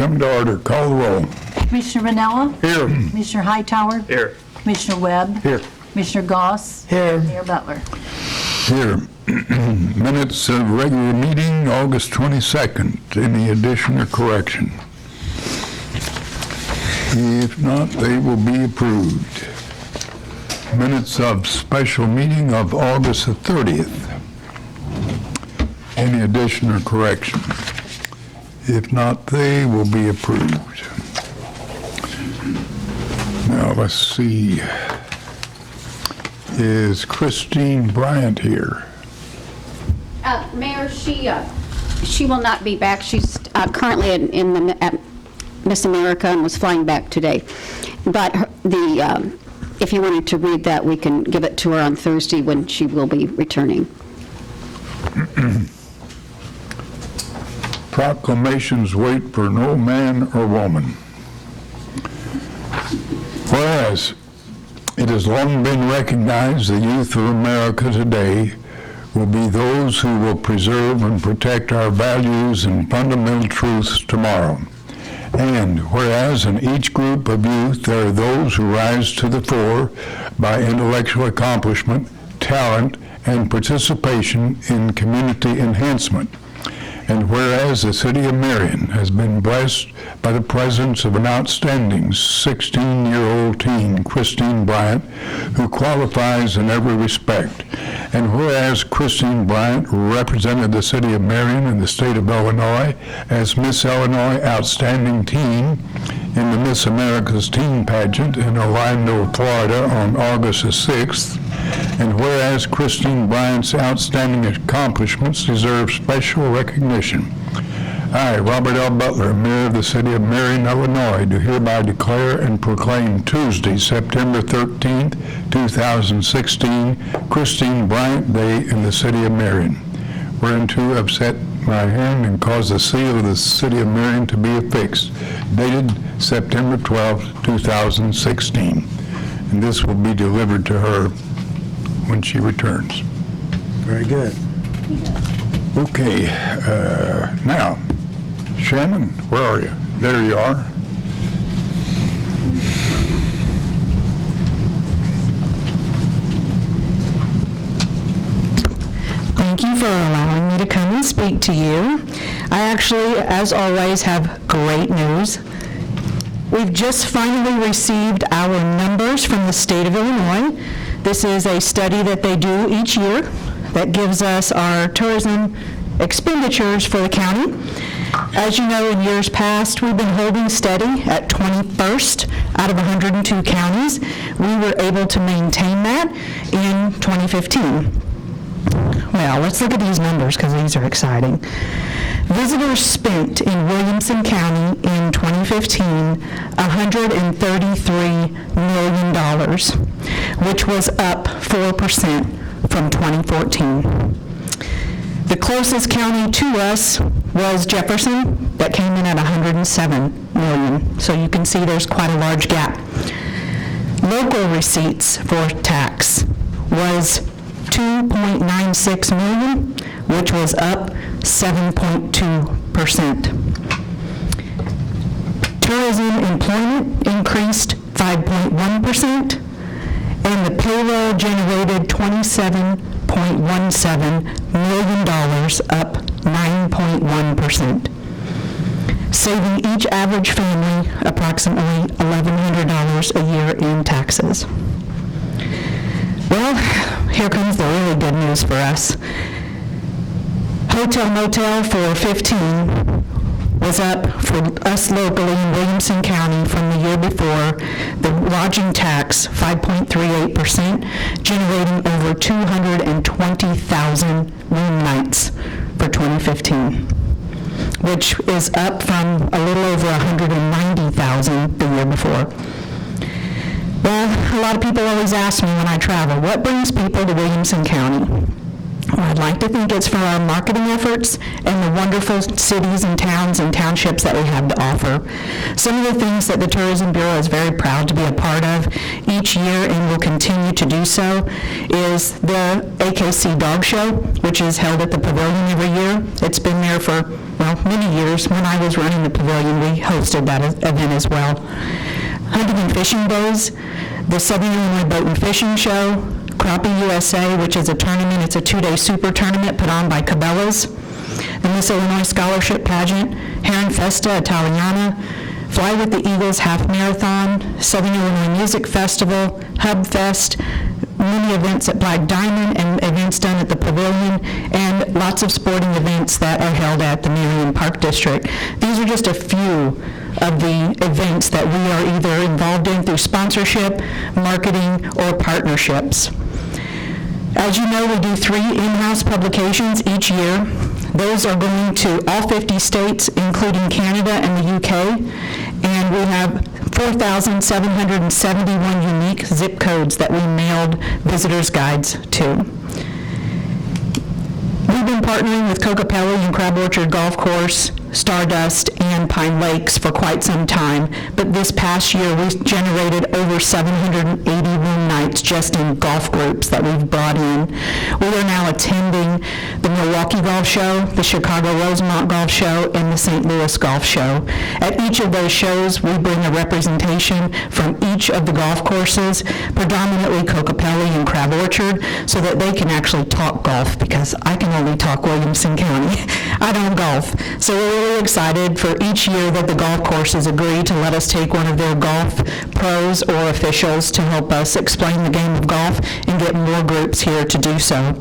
Come to order. Call the roll. Commissioner Vanella? Here. Commissioner Hightower? Here. Commissioner Webb? Here. Commissioner Goss? Here. Mayor Butler? Here. Minutes of regular meeting, August 22nd. Any addition or correction? If not, they will be approved. Minutes of special meeting of August the 30th. Any addition or correction? If not, they will be approved. Now, let's see. Is Christine Bryant here? Mayor, she will not be back. She's currently at Miss America and was flying back today. But if you wanted to read that, we can give it to her on Thursday when she will be returning. Proclamations wait for no man or woman. Whereas it has long been recognized the youth of America today will be those who will preserve and protect our values and fundamental truths tomorrow. And whereas in each group of youth there are those who rise to the fore by intellectual accomplishment, talent, and participation in community enhancement. And whereas the city of Marion has been blessed by the presence of an outstanding 16-year-old teen, Christine Bryant, who qualifies in every respect. And whereas Christine Bryant represented the city of Marion in the state of Illinois as Miss Illinois Outstanding Teen in the Miss America's Teen Pageant in Orlando, Florida on August the 6th, and whereas Christine Bryant's outstanding accomplishments deserve special recognition, I, Robert L. Butler, Mayor of the City of Marion, Illinois, do hereby declare and proclaim Tuesday, September 13th, 2016, Christine Bryant Day in the City of Marion, whereunto I've set my hand and caused the seal of the City of Marion to be affixed, dated September 12th, 2016. And this will be delivered to her when she returns. Very good. Okay, now, Shannon, where are you? There you are. Thank you for allowing me to come and speak to you. I actually, as always, have great news. We've just finally received our numbers from the state of Illinois. This is a study that they do each year that gives us our tourism expenditures for the county. As you know, in years past, we've been holding steady at 21st out of 102 counties. We were able to maintain that in 2015. Well, let's look at these numbers because these are exciting. Visitors spent in Williamson County in 2015 $133 million, which was up 4% from 2014. The closest county to us was Jefferson, that came in at $107 million. So you can see there's quite a large gap. Local receipts for tax was $2.96 million, which was up 7.2%. Tourism employment increased 5.1%, and the payroll generated $27.17 million, up 9.1%, saving each average family approximately $1,100 a year in taxes. Well, here comes the really good news for us. Hotel motel for 15 was up for us locally in Williamson County from the year before. The lodging tax, 5.38%, generating over 220,000 room nights for 2015, which is up from a little over 190,000 the year before. Well, a lot of people always ask me when I travel, what brings people to Williamson County? Well, I'd like to think it's for our marketing efforts and the wonderful cities and towns and townships that we have to offer. Some of the things that the Tourism Bureau is very proud to be a part of each year and will continue to do so is the AKC Dog Show, which is held at the Pavilion every year. It's been there for well, many years, when I was running the pavilion, we hosted that event as well. Hunting and fishing days, the Southern Illinois Boat and Fishing Show, Crappie USA, which is a tournament. It's a 2-day super tournament put on by Cabela's. The Miss Illinois Scholarship Pageant, Heron Festa Italiana, Fly with the Eagles Half Marathon, Southern Illinois Music Festival, Hub Fest, many events at Black Diamond and events done at the Pavilion, and lots of sporting events that are held at the Marion Park District. These are just a few of the events that we are either involved in through sponsorship, marketing, or partnerships. As you know, we do 3 in-house publications each year. Those are going to all 50 states, including Canada and the UK, and we have 4,771 unique zip codes that we mailed visitors' guides to. We've been partnering with Cocopelli and Crab Orchard Golf Course, Stardust, and Pine Lakes for quite some time, but this past year we generated over 780 room nights just in golf groups that we've brought in. We are now attending the Milwaukee Golf Show, the Chicago Rosemont Golf Show, and the St. Louis Golf Show. At each of those shows, we bring a representation from each of the golf courses, predominantly Cocopelli and Crab Orchard, so that they can actually talk golf, because I can only talk Williamson County. I don't golf. So we're really excited for each year that the golf courses agree to let us take one of their golf pros or officials to help us explain the game of golf and get more groups here to do so.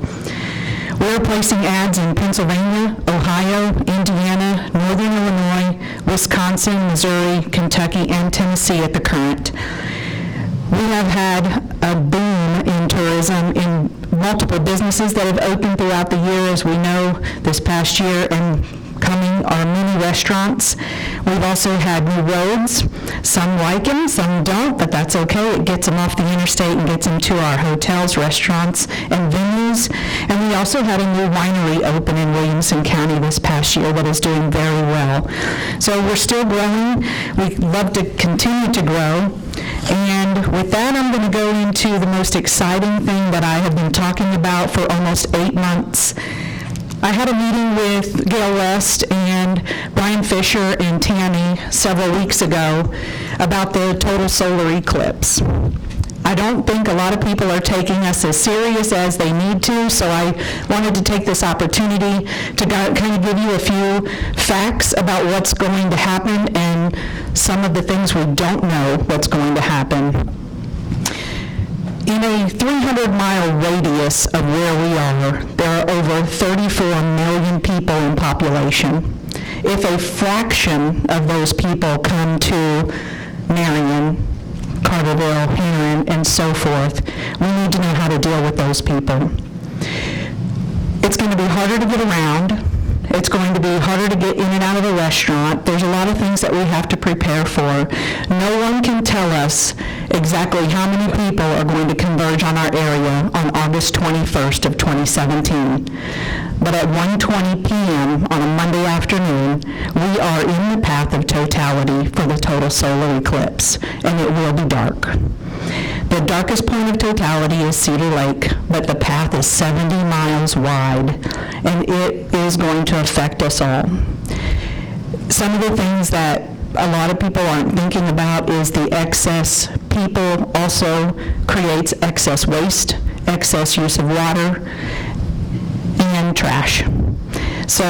We're placing ads in Pennsylvania, Ohio, Indiana, Northern Illinois, Wisconsin, Missouri, Kentucky, and Tennessee at the current. We have had a boom in tourism in multiple businesses that have opened throughout the year, as we know, this past year, and coming are many restaurants. We've also had new roads. Some like them, some don't, but that's okay. It gets them off the interstate and gets them to our hotels, restaurants, and venues. And we also had a new winery open in Williamson County this past year that is doing very well. So we're still growing. We love to continue to grow. And with that, I'm going to go into the most exciting thing that I have been talking about for almost 8 months. I had a meeting with Gail West and Brian Fisher and Tammy several weeks ago about the total solar eclipse. I don't think a lot of people are taking us as serious as they need to, so I wanted to take this opportunity to kind of give you a few facts about what's going to happen and some of the things we don't know what's going to happen. In a 300-mile radius of where we are, there are over 34 million people in population. If a fraction of those people come to Marion, Carterville, Heron, and so forth, we need to know how to deal with those people. It's going to be harder to get around. It's going to be harder to get in and out of a restaurant. There's a lot of things that we have to prepare for. No one can tell us exactly how many people are going to converge on our area on August 21st of 2017. But at 1:20 p.m. on a Monday afternoon, we are in the path of totality for the total solar eclipse, and it will be dark. The darkest point of totality is Cedar Lake, but the path is 70 miles wide, and it is going to affect us all. Some of the things that a lot of people aren't thinking about is the excess. People also creates excess waste, excess use of water, and trash. So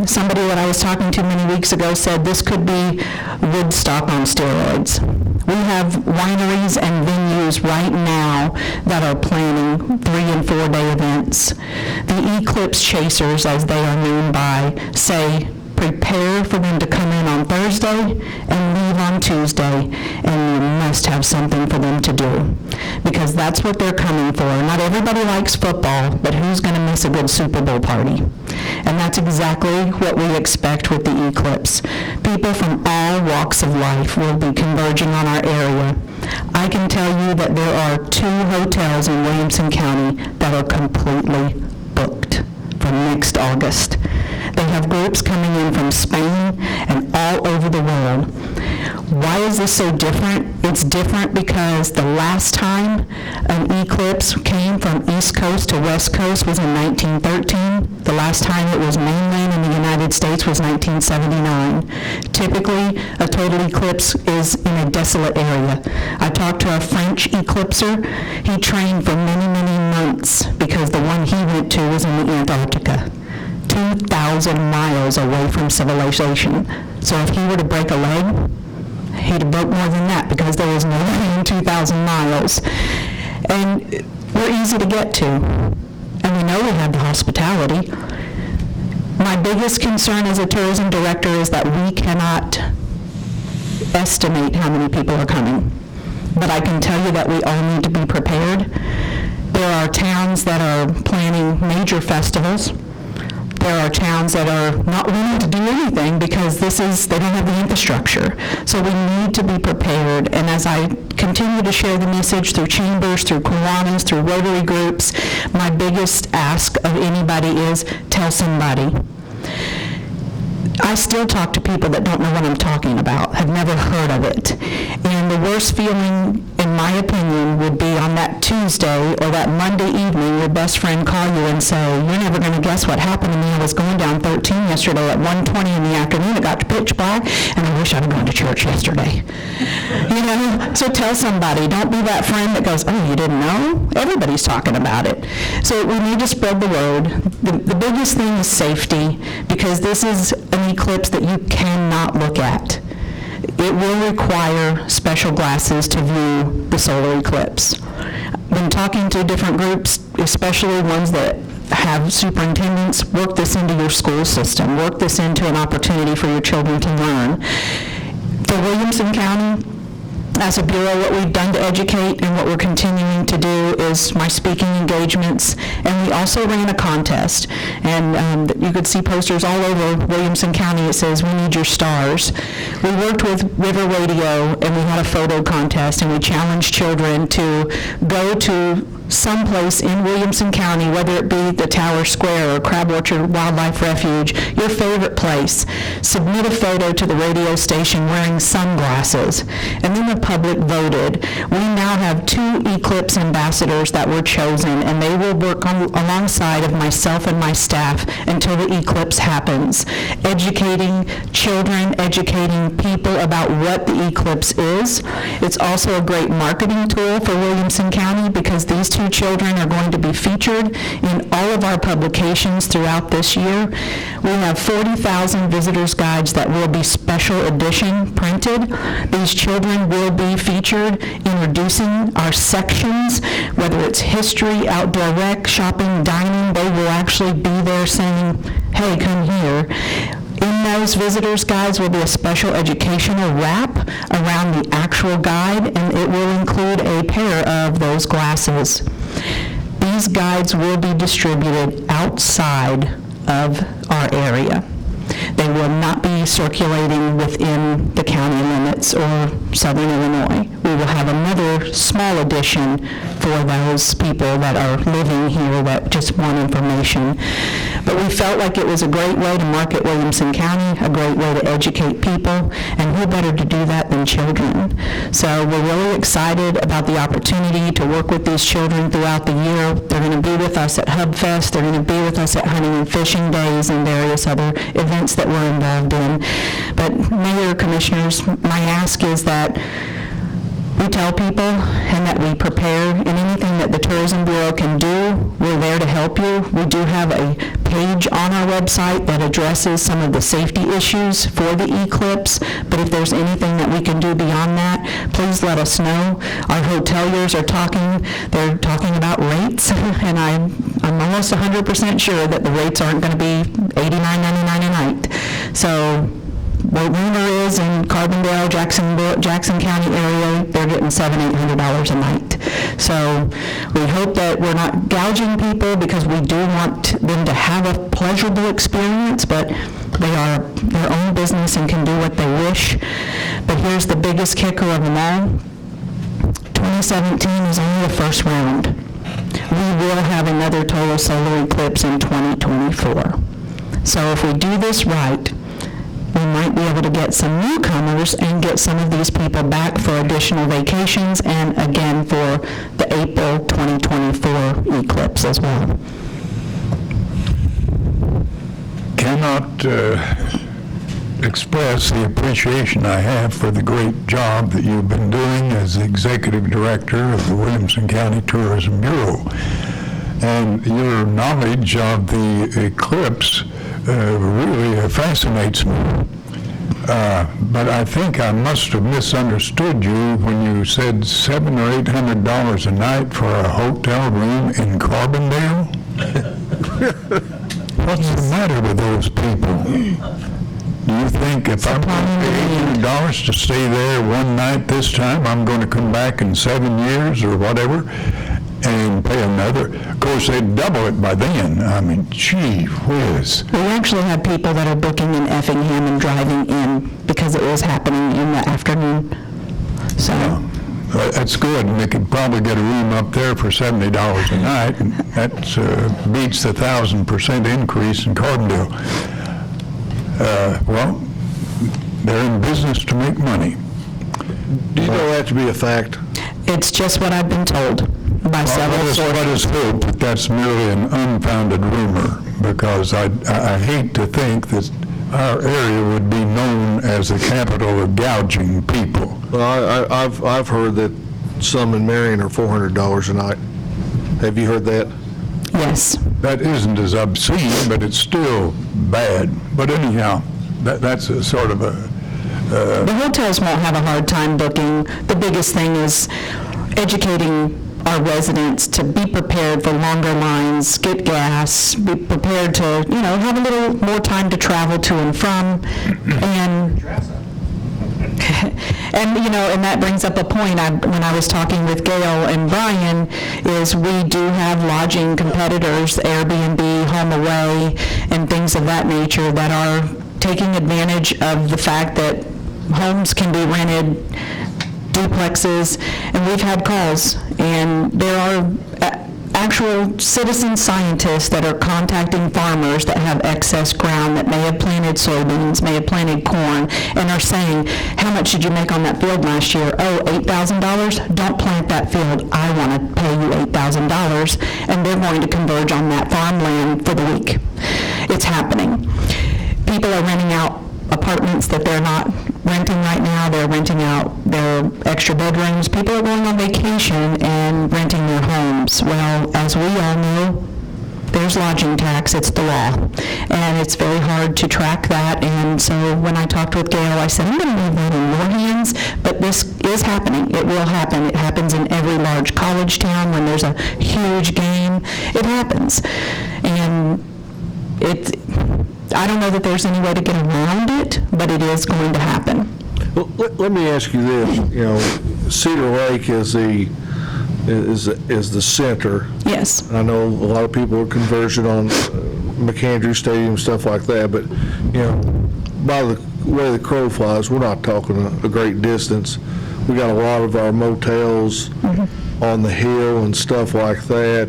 somebody that I was talking to many weeks ago said this could be Woodstock on steroids. We have wineries and venues right now that are planning 3- and 4-day events. The Eclipse Chasers, as they are known by, say prepare for them to come in on Thursday and leave on Tuesday, and you must have something for them to do, because that's what they're coming for. Not everybody likes football, but who's going to miss a good Super Bowl party? And that's exactly what we expect with the eclipse. People from all walks of life will be converging on our area. I can tell you that there are 2 hotels in Williamson County that are completely booked for next August. They have groups coming in from Spain and all over the world. Why is this so different? It's different because the last time an eclipse came from East Coast to West Coast was in 1913. The last time it was mainland in the United States was 1979. Typically, a total eclipse is in a desolate area. I talked to a French eclipser. He trained for many, many months because the one he went to was in the Antarctica, 2,000 miles away from civilization. So if he were to break a leg, he'd have broke more than that because there was no way in 2,000 miles. And we're easy to get to. And we know we have the hospitality. My biggest concern as a tourism director is that we cannot estimate how many people are coming. But I can tell you that we all need to be prepared. There are towns that are planning major festivals. There are towns that are not willing to do anything because they don't have the infrastructure. So we need to be prepared. And as I continue to share the message through chambers, through Kiwanis, through Rotary groups, my biggest ask of anybody is tell somebody. I still talk to people that don't know what I'm talking about, have never heard of it. And the worst feeling, in my opinion, would be on that Tuesday or that Monday evening, your best friend call you and say, you're never going to guess what happened to me. I was going down 13 yesterday at 1:20 in the afternoon. It got to pitch black, and I wish I'd gone to church yesterday. You know, so tell somebody. Don't be that friend that goes, oh, you didn't know? Everybody's talking about it. So we need to spread the word. The biggest thing is safety, because this is an eclipse that you cannot look at. It will require special glasses to view the solar eclipse. Been talking to different groups, especially ones that have superintendents, work this into your school system, work this into an opportunity for your children to learn. For Williamson County, as a bureau, what we've done to educate and what we're continuing to do is my speaking engagements, and we also ran a contest. And you could see posters all over Williamson County. It says, we need your stars. We worked with River Radio, and we had a photo contest, and we challenged children to go to someplace in Williamson County, whether it be the Tower Square or Crab Orchard Wildlife Refuge, your favorite place. Submit a photo to the radio station wearing sunglasses, and then the public voted. We now have 2 Eclipse ambassadors that were chosen, and they will work alongside of myself and my staff until the eclipse happens, educating children, educating people about what the eclipse is. It's also a great marketing tool for Williamson County because these 2 children are going to be featured in all of our publications throughout this year. We have 40,000 visitors guides that will be special edition printed. These children will be featured introducing our sections, whether it's history, outdoor rec, shopping, dining. They will actually be there saying, hey, come here. In those visitors guides will be a special educational wrap around the actual guide, and it will include a pair of those glasses. These guides will be distributed outside of our area. They will not be circulating within the county limits or southern Illinois. We will have another small edition for those people that are living here that just want information. But we felt like it was a great way to market Williamson County, a great way to educate people, and who better to do that than children? So we're really excited about the opportunity to work with these children throughout the year. They're going to be with us at Hub Fest. They're going to be with us at Hunting and Fishing Days and various other events that we're involved in. But Mayor, Commissioners, my ask is that we tell people and that we prepare, and anything that the Tourism Bureau can do, we're there to help you. We do have a page on our website that addresses some of the safety issues for the eclipse, but if there's anything that we can do beyond that, please let us know. Our hoteliers are they're talking about rates, and I'm almost 100% sure that the rates aren't going to be $89.99 a night. So what rumor is in Carbondale, Jackson County area, they're getting $700-800 a night. So we hope that we're not gouging people because we do want them to have a pleasurable experience, but they are their own business and can do what they wish. But here's the biggest kicker of them all. 2017 is only the first round. We will have another total solar eclipse in 2024. So if we do this right, we might be able to get some newcomers and get some of these people back for additional vacations and again for the April 2024 eclipse as well. Cannot express the appreciation I have for the great job that you've been doing as the executive director of the Williamson County Tourism Bureau. And your knowledge of the eclipse really fascinates me. But I think I must have misunderstood you when you said $700 or $800 a night for a hotel room in Carbondale. What's the matter with those people? Do you think if I'm going to pay $800 to stay there one night this time, I'm going to come back in 7 years or whatever and pay another? Of course, they'd double it by then. I mean, gee whiz. We actually have people that are booking in Effingham and driving in because it was happening in the afternoon. So. That's good, and they could probably get a room up there for $70 a night, and that beats the 1,000% increase in Carbondale. Well, they're in business to make money. Do you know that to be a fact? It's just what I've been told by several sources. Let us hope that that's merely an unfounded rumor, because I hate to think that our area would be known as the capital of gouging people. Well, I've heard that some in Marion are $400 a night. Have you heard that? Yes. That isn't as obscene, but it's still bad. But anyhow, that's a sort of a... The hotels won't have a hard time booking. The biggest thing is educating our residents to be prepared for longer lines, get gas, be prepared to, have a little more time to travel to and from, and that brings up a point when I was talking with Gail and Brian, is we do have lodging competitors, Airbnb, HomeAway, and things of that nature that are taking advantage of the fact that homes can be rented, duplexes, and we've had calls, and there are actual citizen scientists that are contacting farmers that have excess ground that may have planted soybeans, may have planted corn, and are saying, how much did you make on that field last year? Oh, $8,000? Don't plant that field. I want to pay you $8,000, and they're going to converge on that farmland for the week. It's happening. People are renting out apartments that they're not renting right now. They're renting out their extra bedrooms. People are going on vacation and renting their homes. Well, as we all know, there's lodging tax. It's the law. And it's very hard to track that. And so when I talked with Gail, I said, I'm going to leave that in your hands, but this is happening. It will happen. It happens in every large college town when there's a huge game. It happens. And I don't know that there's any way to get around it, but it is going to happen. Well, let me ask you this. Cedar Lake is the center. Yes. I know a lot of people are converging on McAndrew Stadium, stuff like that, but, by the way the crow flies, we're not talking a great distance. We got a lot of our motels on the hill and stuff like that.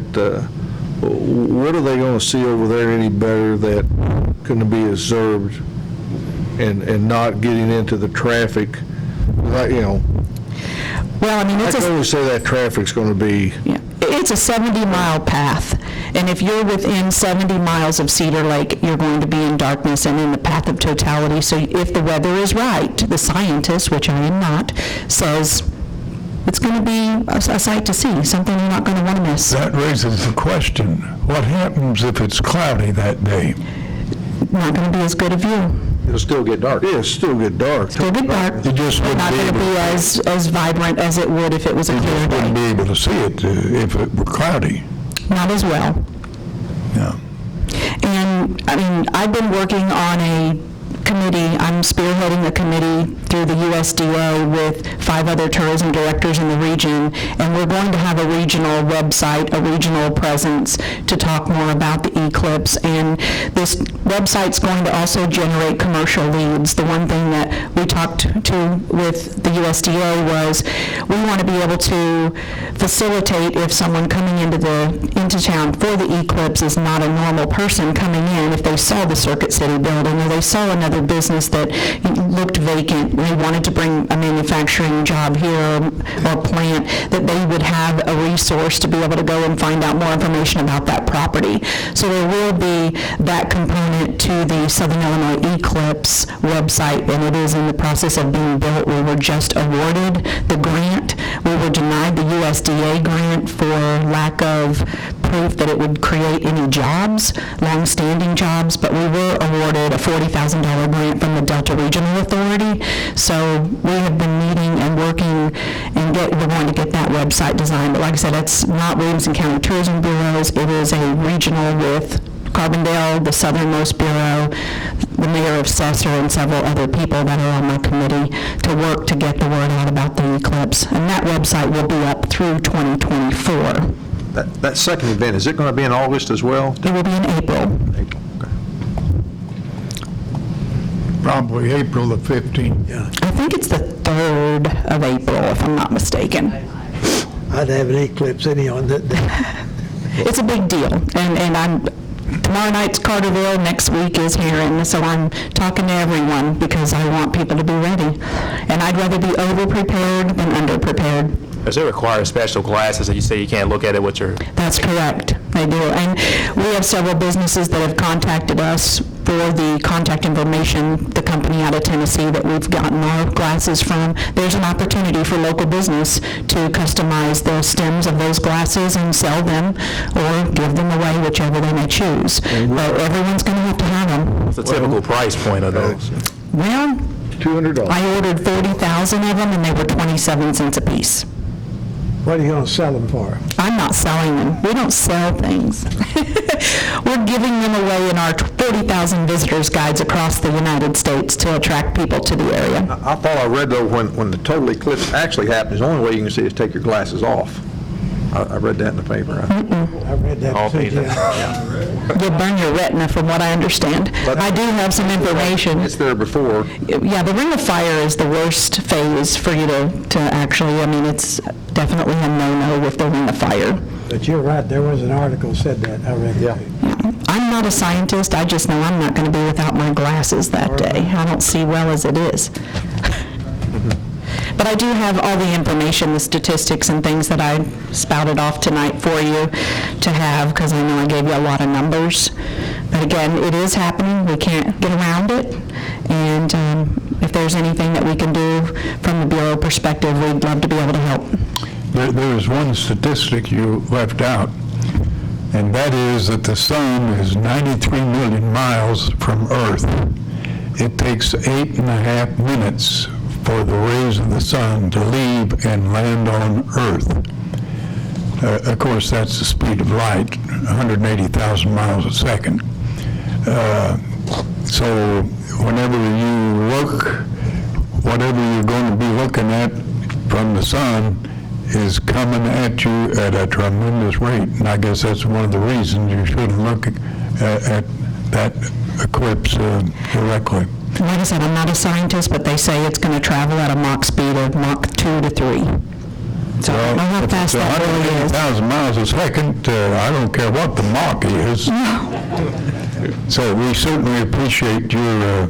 What are they going to see over there any better that can be observed and not getting into the traffic? Well, I mean, I can only say that traffic's going to be... Yeah. It's a 70-mile path, and if you're within 70 miles of Cedar Lake, you're going to be in darkness and in the path of totality. So if the weather is right, the scientist, which I am not, says it's going to be a sight to see, something you're not going to want to miss. That raises the question, what happens if it's cloudy that day? Not going to be as good a view. It'll still get dark. Yeah, it'll still get dark. Still get dark. You just wouldn't not be going to able be as vibrant as it would if it was a clear wouldn't day. be able to see it if it were cloudy. Not as well. Yeah. And, I mean, I've been working on a committee. I'm spearheading a committee through the USDA with 5 other tourism directors in the region, and we're going to have a regional website, a regional presence to talk more about the Eclipse. And this website's going to also generate commercial leads. The one thing that we talked to with the USDA was we want to be able to facilitate if someone coming into town for the Eclipse is not a normal person coming in, if they saw the Circuit City building or they saw another business that looked vacant and they wanted to bring a manufacturing job here or plant, that they would have a resource to be able to go and find out more information about that property. So there will be that component to the Southern Illinois Eclipse website, and it is in the process of being built. We were just awarded the grant. We were denied the USDA grant for lack of proof that it would create any jobs, long-standing jobs, but we were awarded a $40,000 grant from the Delta Regional Authority. So we have been meeting and working and we're going to get that website designed. But like I said, it's not Williamson County Tourism Bureaus. It is a regional with Carbondale, the Southernmost Bureau, the mayor of Cesar, and several other people that are on my committee to work to get the word out about the Eclipse. And that website will be up through 2024. That second event, is it going to be in August as well? It will be in April. April, okay. Probably April the 15th. I think it's the 3rd of April, if I'm not mistaken. I'd have an eclipse any on that day. It's a big deal, and tomorrow night's Carterville, next week is Heron, so I'm talking to everyone because I want people to be ready. And I'd rather be over-prepared than under-prepared. Does it require special glasses that you say you can't look at it with your... That's correct, they do. And we have several businesses that have contacted us for the contact information, the company out of Tennessee that we've gotten our glasses from. There's an opportunity for local business to customize the stems of those glasses and sell them or give them away, whichever they may choose. But everyone's going to have them. What's the typical price point of those? Well, $200. I ordered 40,000 of them, and they were 27 cents a piece. What are you going to sell them for? I'm not selling them. We don't sell things. We're giving them away in our 40,000 visitors guides across the United States to attract people to the area. I thought I read, though, when the total eclipse actually happens, the only way you can see is take your glasses off. I read that in the paper. I read that. All too, paid. yeah. You'll burn your retina, from what I understand. But- I do have some information. It's there before. Yeah, the ring of fire is the worst phase for you to actually, I mean, it's definitely a no-no with the ring of fire. But you're right, there was an article said that, I read it. Yeah. I'm not a scientist, I just know I'm not going to be without my glasses that day. I don't see well as it is. But I do have all the information, the statistics and things that I spouted off tonight for you to have, because I know I gave you a lot of numbers. But again, it is happening, we can't get around it, and if there's anything that we can do from the Bureau perspective, we'd love to be able to help. There is one statistic you left out, and that is that the sun is 93 million miles from Earth. It takes 8.5 minutes for the rays of the sun to leave and land on Earth. Of course, that's the speed of light, 180,000 miles a second. So whenever you look, whatever you're going to be looking at from the sun is coming at you at a tremendous rate. And I guess that's one of the reasons you shouldn't look at that eclipse directly. Like I said, I'm not a scientist, but they say it's going to travel at a Mach speed of Mach 2 to 3. So I don't know how fast that really is. 180,000 miles a second, I don't care what the Mach is. So we certainly appreciate your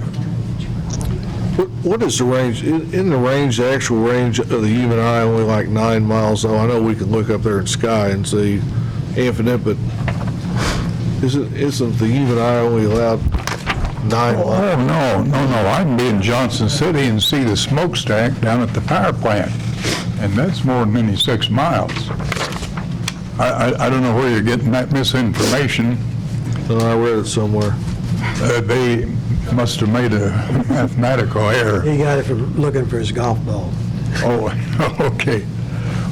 What is the range, in the range, the actual range of the human eye, only like 9 miles, though? I know we can look up there in sky and see infinite, but isn't the human eye only allowed 9 miles? Oh, no. I can be in Johnson City and see the smokestack down at the power plant, and that's more than any 6 miles. I don't know where you're getting that misinformation. I read it somewhere. They must have made a mathematical error. He got it from looking for his golf ball. Oh, okay.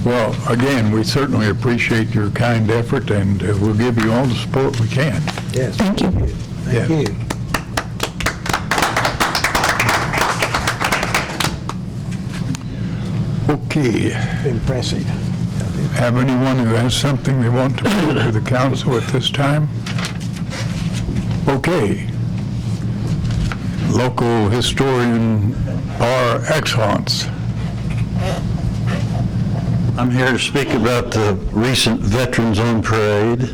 Well, again, we certainly appreciate your kind effort, and we'll give you all the support we can. Yes. Thank you. Thank Yeah. you. Okay. Impressive. Have anyone who has something they want to bring to the council at this time? Okay. Local historian par excellence. I'm here to speak about the recent Veterans on Parade.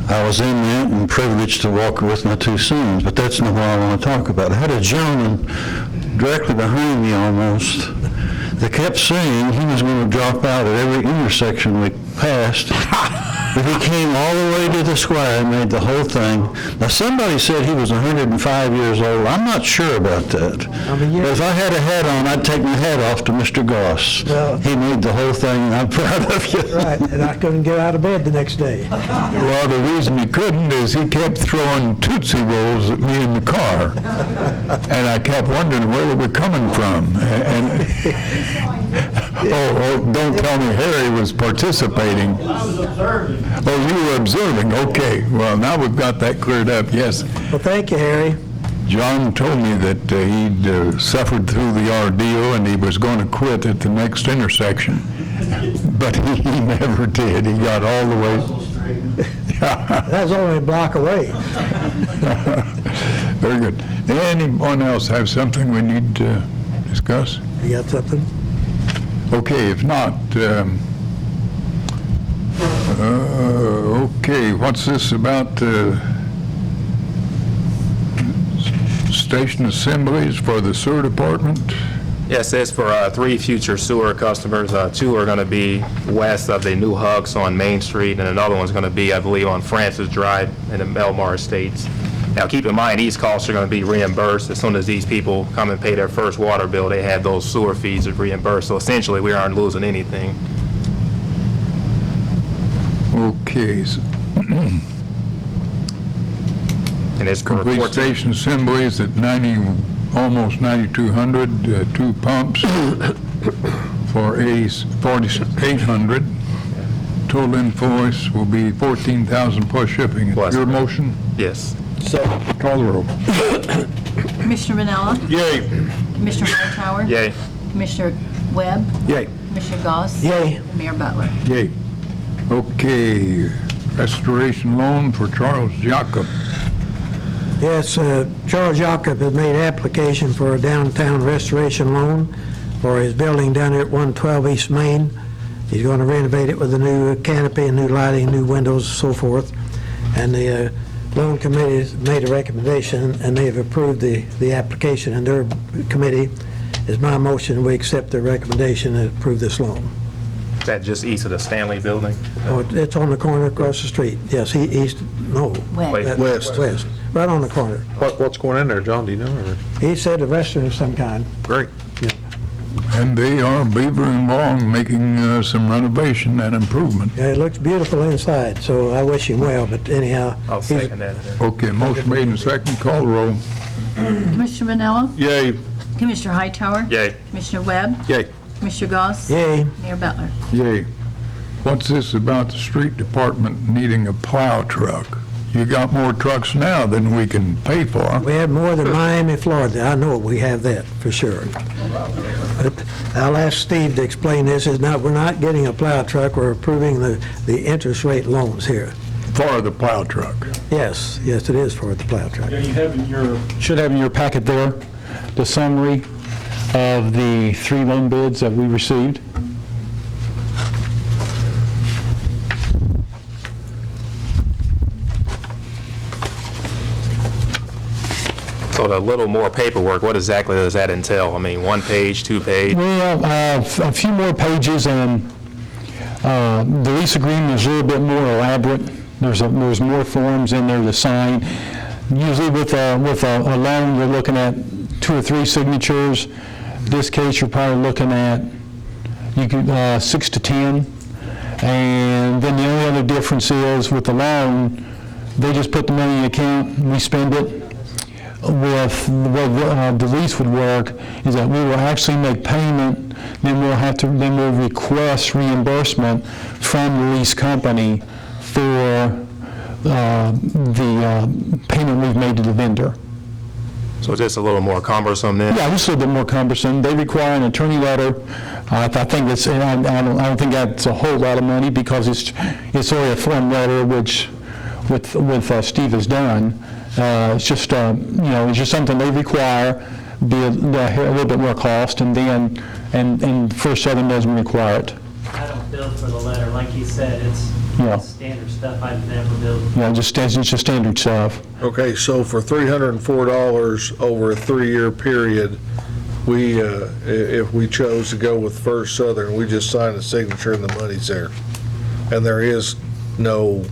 I was in that and privileged to walk with my two sons, but that's not what I want to talk about. I had a gentleman directly behind me almost that kept saying he was going to drop out at every intersection we passed. But he came all the way to the square and made the whole thing. Now, somebody said he was 105 years old. I'm not sure about that. But if I had a hat on, I'd take my hat off to Mr. Goss. Well- He made the whole thing, and I'm proud of you. Right, and I couldn't get out of bed the next day. Well, the reason he couldn't is he kept throwing Tootsie Rolls at me in the car. And I kept wondering where they were coming from. Oh, don't tell me Harry was participating. Oh, you were observing, okay. Well, now we've got that cleared up, yes. Well, thank you, Harry. John told me that he'd suffered through the ordeal and he was going to quit at the next intersection. But he never did. He got all the way. That was only a block away. Very good. Anyone else have something we need to discuss? You got something? Okay, if not, okay, what's this about station assemblies for the sewer department? Yes, it's for 3 future sewer customers. 2 are going to be west of the new Hugs on Main Street, and another one's going to be, I believe, on Francis Drive in the Melmar Estates. Now, keep in mind, these costs are going to be reimbursed. As soon as these people come and pay their first water bill, they have those sewer fees reimbursed. So essentially, we aren't losing anything. Okay, so And it's for complete 14 station assemblies at almost 9,200, 2 pumps for 4,800. Total invoice will be 14,000 plus shipping. Plus. Your motion? Yes. Call the roll. Commissioner Vanella? Yay. Commissioner Hightower? Yay. Commissioner Webb? Yay. Commissioner Goss? Yay. And Mayor Butler. Yay. Okay, restoration loan for Charles Jacob. Yes, Charles Jacob has made application for a downtown restoration loan for his building down there at 112 East Main. He's going to renovate it with a new canopy and new lighting, new windows, so forth. And the loan committee has made a recommendation, and they have approved the application. And their committee is my motion, we accept their recommendation and approve this loan. Is that just east of the Stanley Building? Oh, it's on the corner across the street. Yes, east, no. Webb. West. West, right on the corner. What's going in there, John, do you know? Or- He said a restaurant of some kind. Great. And they are beavering along, making some renovation and improvement. Yeah, it looks beautiful inside, so I wish him well, but anyhow. I'll he's- second that. Okay, motion made and second, call the roll. Commissioner Vanella? Yay. Commissioner Hightower? Yay. Commissioner Webb? Yay. Commissioner Goss? Yay. Mayor Butler. Yay. What's this about the street department needing a plow truck? You got more trucks now than we can pay for. We have more than Miami, Florida. I know we have that, for sure. But I'll ask Steve to explain this. We're not getting a plow truck, we're approving the interest rate loans here. For the plow truck. Yes, it is for the plow truck. You have should have in your packet there the summary of the 3 loan bids that we received. So the little more paperwork, what exactly does that entail? I mean, 1 page, 2 page? Well, a few more pages, and the lease agreement is a little bit more elaborate. There's more forms in there to sign. Usually with a loan, you're looking at 2 or 3 signatures. This case, you're probably looking at 6 to 10. And then the only other difference is with the loan, they just put the money in the account, and we spend it. With the lease would work is that we will actually make payment, then we'll request reimbursement from the lease company for the payment we've made to the vendor. So it's just a little more cumbersome then? Yeah, just a little bit more cumbersome. They require an attorney letter. I think it's, and I don't think that's a whole lot of money because it's only a form letter, which with Steve has done. It's just, it's just something they require, be a little bit more cost, and then, and First Southern doesn't require it. I don't bill for the letter, like you said, it's Yeah. standard stuff I've never billed. Yeah, it's just standard stuff. Okay, so for $304 over a 3-year period, we, if we chose to go with First Southern, we just sign a signature and the money's there. And there is no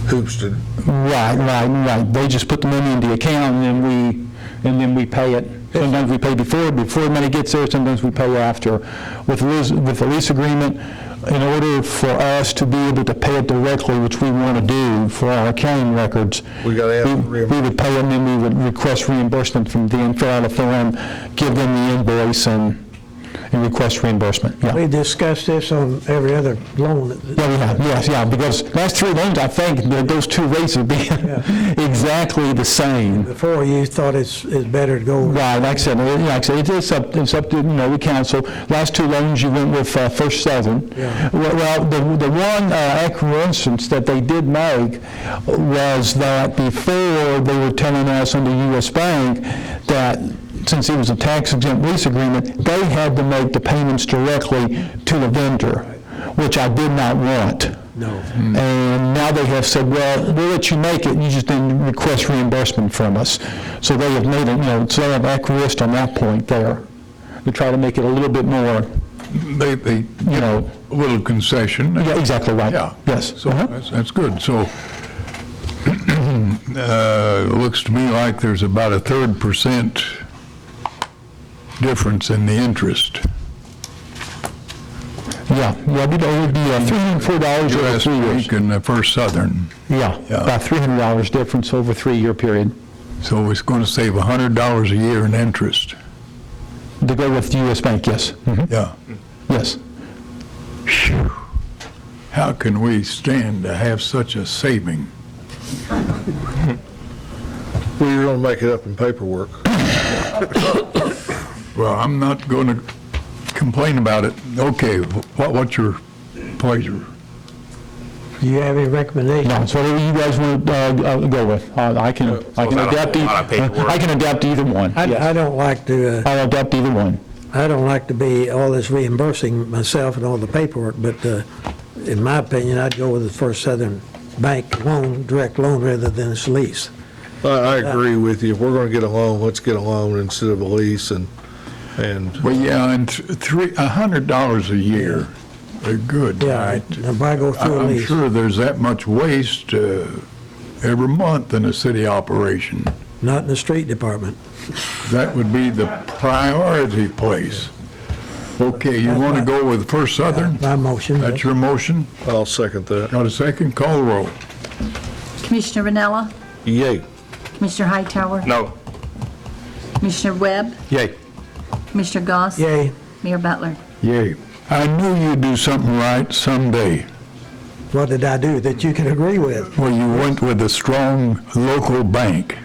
hoops to, Right. They just put the money in the account, and then we pay it. Sometimes we pay before the money gets there, sometimes we pay after. With the lease agreement, in order for us to be able to pay it directly, which we want to do for our accounting records, we got to have we would pay them, and we would request reimbursement from them, fill out a form, give them the invoice, and request reimbursement. Yeah. We discussed this on every other loan. Yeah, we have, yes, yeah, because last 3 loans, I think, that those 2 rates would be exactly the same. Before, you thought it's better to go. Right, like I said, it's up to, the council. Last 2 loans, you went with First Southern. Yeah. Well, the one acquiescence that they did make was that before they were telling us under U.S. Bank that since it was a tax-exempt lease agreement, they had to make the payments directly to the vendor, which I did not want. No. And now they have said, well, we'll let you make it, you just didn't request reimbursement from us. So they have made it, so they have acquiesced on that point there, to try to make it a little bit more, They a little concession. yeah, exactly right. Yeah. Yes. So that's good. So it looks to me like there's about a 3% difference in the interest. Yeah, it would be $304 over 3 years. Bank and First Southern. Yeah, about $300 difference over a 3-year period. So it's going to save $100 a year in interest. To go with U.S. Bank, yes. Mhm. Yeah. Yes. Phew. How can we stand to have such a saving? well, you're going to make it up in paperwork. Well, I'm not going to complain about it. Okay, what's your pleasure? Do you have any recommendations? No, so whatever you guys want to go with. I can adapt to either one. I don't like to, I'll adapt either one. I don't like to be all this reimbursing myself and all the paperwork, but in my opinion, I'd go with the First Southern Bank loan, direct loan, rather than this lease. I agree with you. If we're going to get a loan, let's get a loan instead of a lease, and Well, yeah, and $100 a year, good. Yeah, and why go through a I'm lease? sure there's that much waste every month in a city operation. Not in the street department. That would be the priority place. Okay, you want to go with First Southern? My motion. That's your motion? I'll second that. Got a second? Call the roll. Commissioner Vanella? Yay. Commissioner Hightower? No. Commissioner Webb? Yay. Commissioner Goss? Yay. Mayor Butler? Yay. I knew you'd do something right someday. What did I do that you can agree with? Well, you went with a strong local bank.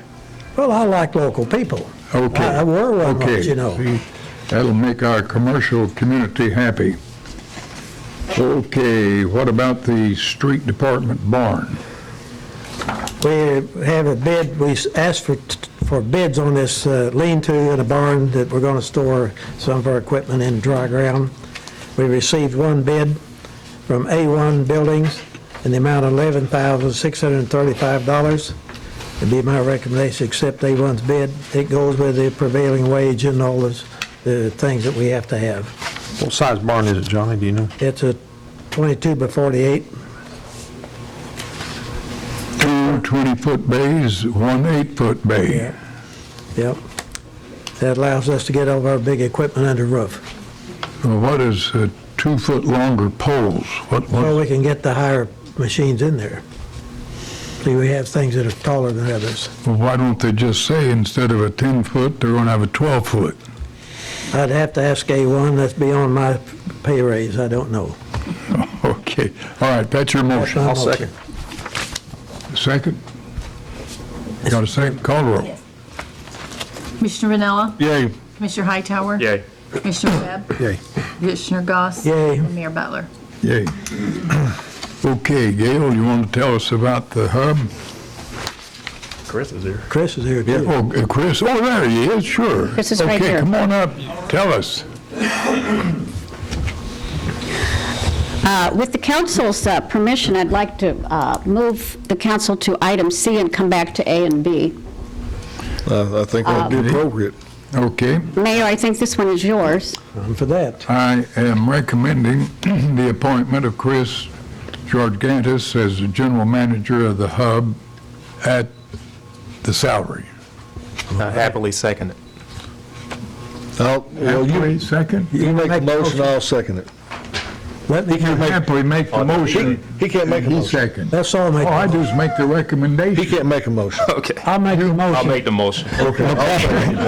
Well, I like local people. Okay. I were one Okay. once, you know. See, that'll make our commercial community happy. Okay, what about the street department barn? We have a bid, we asked for bids on this lean-to in a barn that we're going to store some of our equipment in dry ground. We received one bid from A1 Buildings in the amount of $11,635. It'd be my recommendation, accept A1's bid. It goes with the prevailing wage and all the things that we have to have. What size barn is it, Johnny, do you know? It's a 22 by 48. 2 20-foot bays, 1 8-foot bay. Yeah. Yep. That allows us to get all of our big equipment under roof. Well, what is 2-foot longer poles? Well, we can get the higher machines in there. See, we have things that are taller than others. Well, why don't they just say instead of a 10-foot, they're going to have a 12-foot? I'd have to ask A1, that's beyond my pay raise, I don't know. Okay, all right, that's your motion. That's my motion. Second? Got a second? Call the roll. Commissioner Vanella? Yay. Commissioner Hightower? Yay. Commissioner Webb? Yay. Commissioner Goss? Yay. And Mayor Butler. Yay. Okay, Gail, you want to tell us about the hub? Chris is here. Chris is here, too. Oh, Chris, oh, there he is, sure. Chris is right here. Okay, come on up, tell us. With the council's permission, I'd like to move the council to item C and come back to A and B. I think that'd be appropriate. Okay, Mayor, I think this one is yours. I'm for that. I am recommending the appointment of Chris Georgantis as the general manager of the hub at the salary. Happily second it. Well, Happily second? you make the motion, I'll second it. Let me, Happily make the motion. He can't make a He motion. second. that's all make. All I do is make the He recommendation. can't make a motion. Okay. I'll make the I'll motion. make the motion. Okay. I'll second it,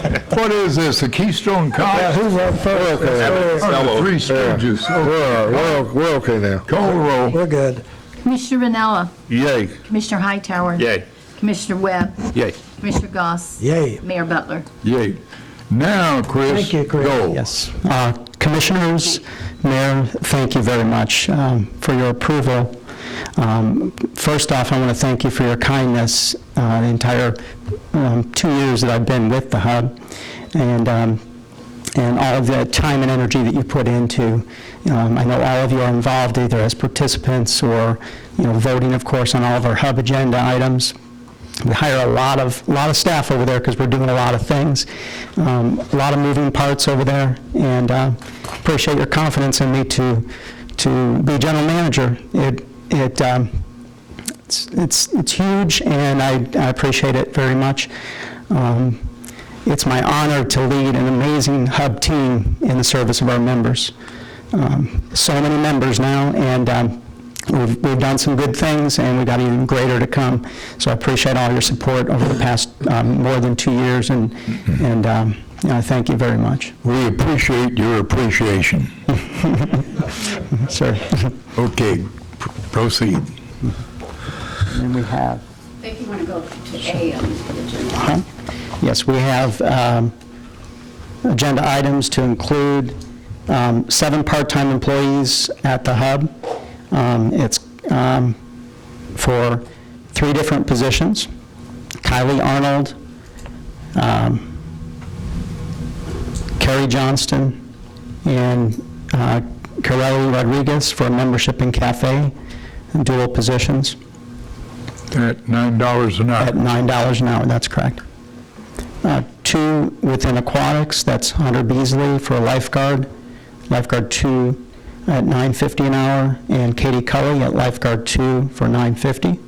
yeah. What is this, the Keystone Cops? Who's up first? Okay. Or the Three Stooges? Oh, We're okay now. call roll. We're good. Commissioner Vanella? Yay. Commissioner Hightower? Yay. Commissioner Webb? Yay. Commissioner Goss? Yay. Mayor Butler. Yay. Now, Chris, Thank you, Chris. go. Yes. Commissioners, Mayor, thank you very much for your approval. First off, I want to thank you for your kindness the entire 2 years that I've been with the hub, and all of the time and energy that you put into. I know all of you are involved either as participants or, voting, of course, on all of our hub agenda items. We hire a lot of staff over there because we're doing a lot of things, a lot of moving parts over there, and appreciate your confidence in me to be general manager. It's huge, and I appreciate it very much. It's my honor to lead an amazing hub team in the service of our members. So many members now, and we've done some good things, and we've got even greater to come. So I appreciate all your support over the past more than 2 years, and I thank you very much. We appreciate your appreciation. Sir. Okay, proceed. And we have, If you want to go to A on the agenda. yes, we have agenda items to include 7 part-time employees at the hub. It's for 3 different positions. Kylie Arnold, Carrie Johnston, and Corelli Rodriguez for membership in cafe, dual positions At $9 an at hour. $9 an hour, that's correct. 2 within aquatics, that's Hunter Beasley for a lifeguard 2 at $9.50 an hour, and Katie Cully at lifeguard 2 for $9.50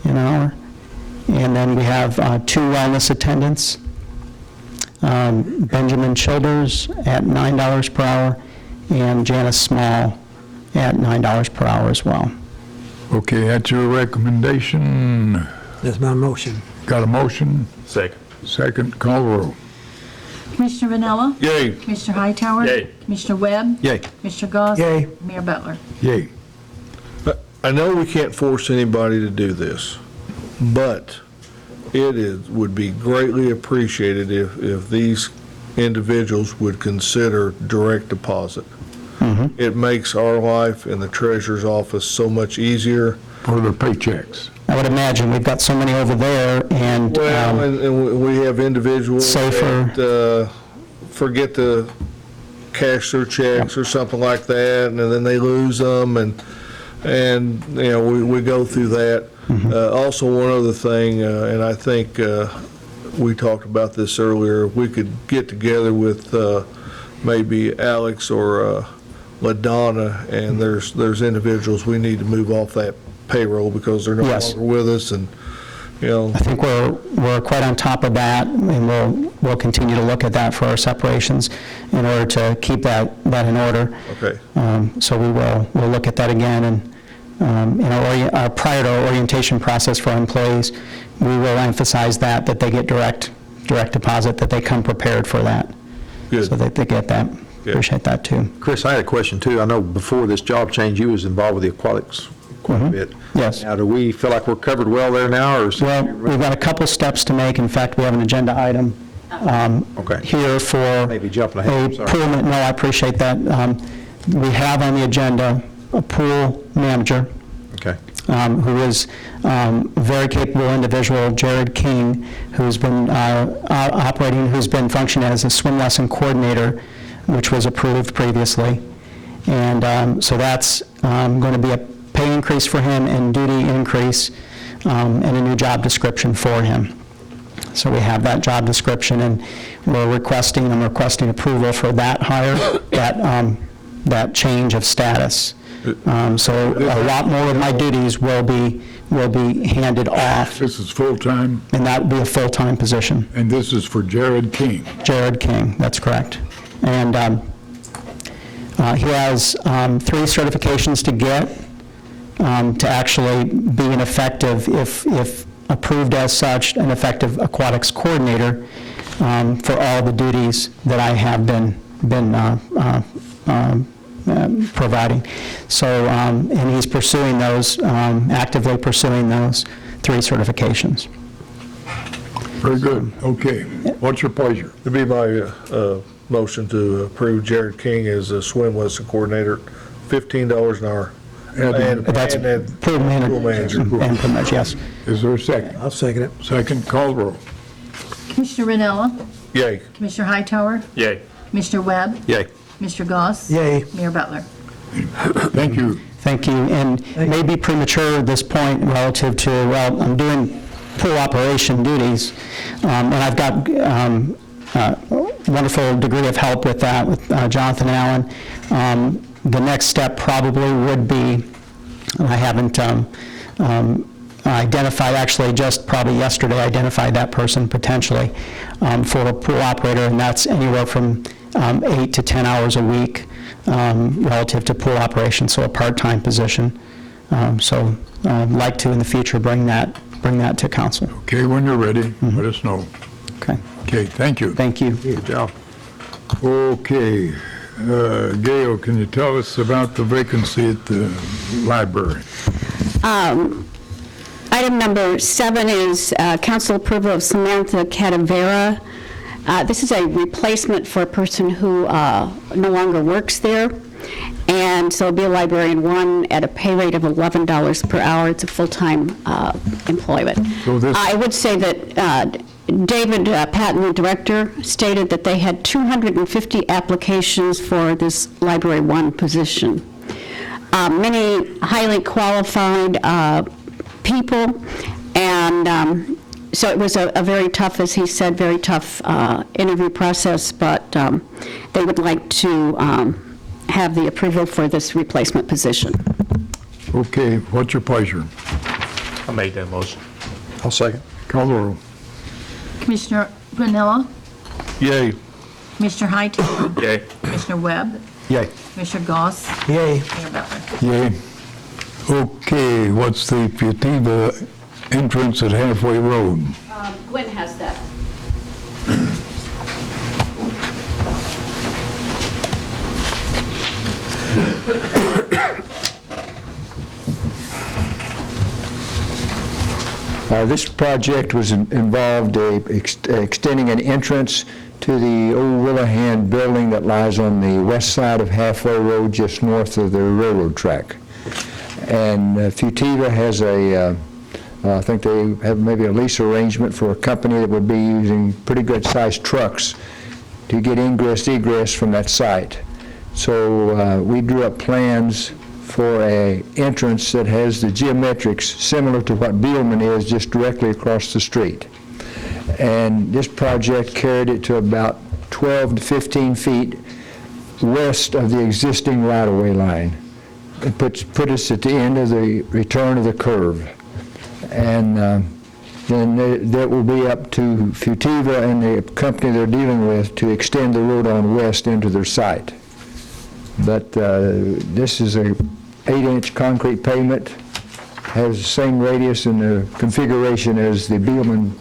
an hour. And then we have 2 wellness attendants, Benjamin Childers at $9 per hour, and Janice Small at $9 per hour as well. Okay, that's your recommendation. That's my motion. Got a motion? Second. Second, call roll. Commissioner Vanella? Yay. Commissioner Hightower? Yay. Commissioner Webb? Yay. Commissioner Goss? Yay. Mayor Butler. Yay. I know we can't force anybody to do this, but would be greatly appreciated if these individuals would consider direct deposit. It makes our life in the treasurer's office so much easier. For the paychecks. I would imagine, we've got so many over there, and Well, and we have individuals Safer. that forget to cash their checks or something like that, and then they lose them, and we go through that. Also, one other thing, and I think we talked about this earlier, we could get together with maybe Alex or LaDonna, and there's individuals we need to move off that payroll because they're no Yes. longer with us, and I think we're quite on top of that, and we'll continue to look at that for our separations in order to keep that in order. Okay. So we'll look at that again, and prior to our orientation process for our employees, we will emphasize that they get direct deposit, that they come prepared for that. Good. So that they get that. Good. Appreciate that, too. Chris, I had a question too. I know before this job change, you was involved with the aquatics quite a bit. Yes. Now, do we feel like we're covered well there now, or is Well, we've got a couple steps to make. In fact, we have an agenda item Okay. here for maybe jumping ahead? I'm a sorry. pool, no, I appreciate that. We have on the agenda a pool manager Okay. who is a very capable individual, Jared King, who's been who's been functioning as a swim lesson coordinator, which was approved previously. And so that's going to be a pay increase for him and duty increase and a new job description for him. So we have that job description, and I'm requesting approval for that hire, that change of status. So a lot more of my duties will be handed off, This is full-time, and that would be a full-time position. and this is for Jared King. Jared King, that's correct. And he has 3 certifications to get to actually be an effective, if approved as such, an effective aquatics coordinator for all the duties that I have been providing. So, and he's pursuing those, actively pursuing those 3 certifications. Very good. Okay. What's your pleasure? It'd be my motion to approve Jared King as a swim lesson coordinator, $15 an hour. That's pool manager. And pretty much, yes. Is there a second? I'll second it. Second, call roll. Commissioner Ranella, Yay. Commissioner Hightower, Yay. Commissioner Webb, Yay. Mr. Goss. Yay. Mayor Butler. Thank you. Thank you. And it may be premature at this point relative to, well, I'm doing pool operation duties, and I've got a wonderful degree of help with that, with Jonathan Allen. The next step probably would be, I haven't identified, actually just probably yesterday identified that person potentially for a pool operator, and that's anywhere from 8 to 10 hours a week relative to pool operation, so a part-time position. So I'd like to in the future bring that to council. Okay, when you're ready, let us know. Okay. Okay, thank you. Thank you. Good job. Okay, Gail, can you tell us about the vacancy at the library? Item number 7 is council approval of Samantha Cadavera. This is a replacement for a person who no longer works there, and so it'll be a librarian 1 at a pay rate of $11 per hour. It's a full-time employment. So this- I would say that David Patton, the director, stated that they had 250 applications for this library 1 position. Many highly qualified people, and so it was a very tough, as he said, very tough interview process, but they would like to have the approval for this replacement position. Okay, what's your pleasure? I'll make that motion. I'll second. Call the roll. Commissioner Ranella, Yay. Commissioner Hightower, Yay. Commissioner Webb, Yay. Commissioner Goss, Yay. Mayor Butler. Yay. Okay, what's the Futiva entrance at Halfway Road? Gwen has that. This project involved extending an entrance to the old Willoughby building that lies on the west side of Halfway Road, just north of the railroad track. And Futiva has I think they have maybe a lease arrangement for a company that would be using pretty good-sized trucks to get ingress, egress from that site. So we drew up plans for a entrance that has the geometrics similar to what Beelman is, just directly across the street. And this project carried it to about 12 to 15 feet west of the existing right-of-way line. It put us at the end of the return of the curve. And then that will be up to Futiva and the company they're dealing with to extend the road on west into their site. But this is a 8-inch concrete pavement, has the same radius and the configuration as the Beelman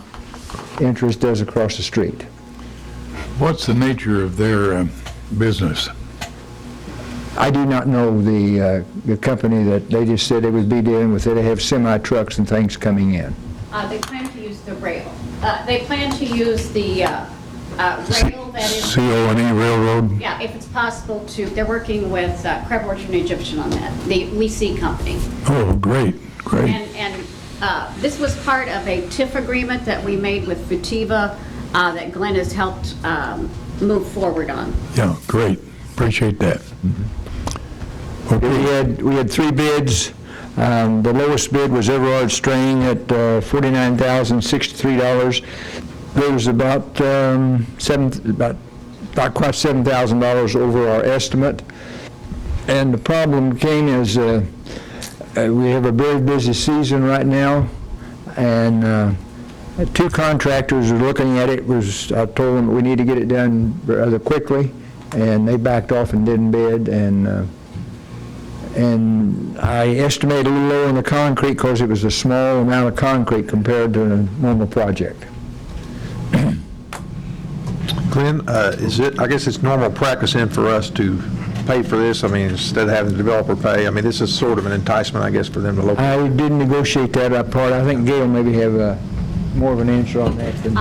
entrance does across the street. What's the nature of their business? I do not know the company that they just said they would be dealing with it. They have semi-trucks and things coming in. They plan to use the rail. They plan to use the rail that is... C-O-N-E Railroad? Yeah, if it's possible to, they're working with Crab Orchard and Egyptian on that, the Leasing Company. Oh, great, great. And this was part of a TIF agreement that we made with Futiva that Glenn has helped move forward on. Yeah, great. Appreciate that. Okay. We had 3 bids. The lowest bid was Everard String at $49,063. There was about quite $7,000 over our estimate. And the problem came is we have a very busy season right now, and 2 contractors are looking at it. I told them we need to get it done rather quickly, and they backed off and didn't bid. And I estimated a little lower on the concrete because it was a small amount of concrete compared to a normal project. Glenn, I guess it's normal practice then for us to pay for this, I mean, instead of having the developer pay. I mean, this is sort of an enticement, I guess, for them to locate. I didn't negotiate that part. I think Gail maybe have more of an answer on that than...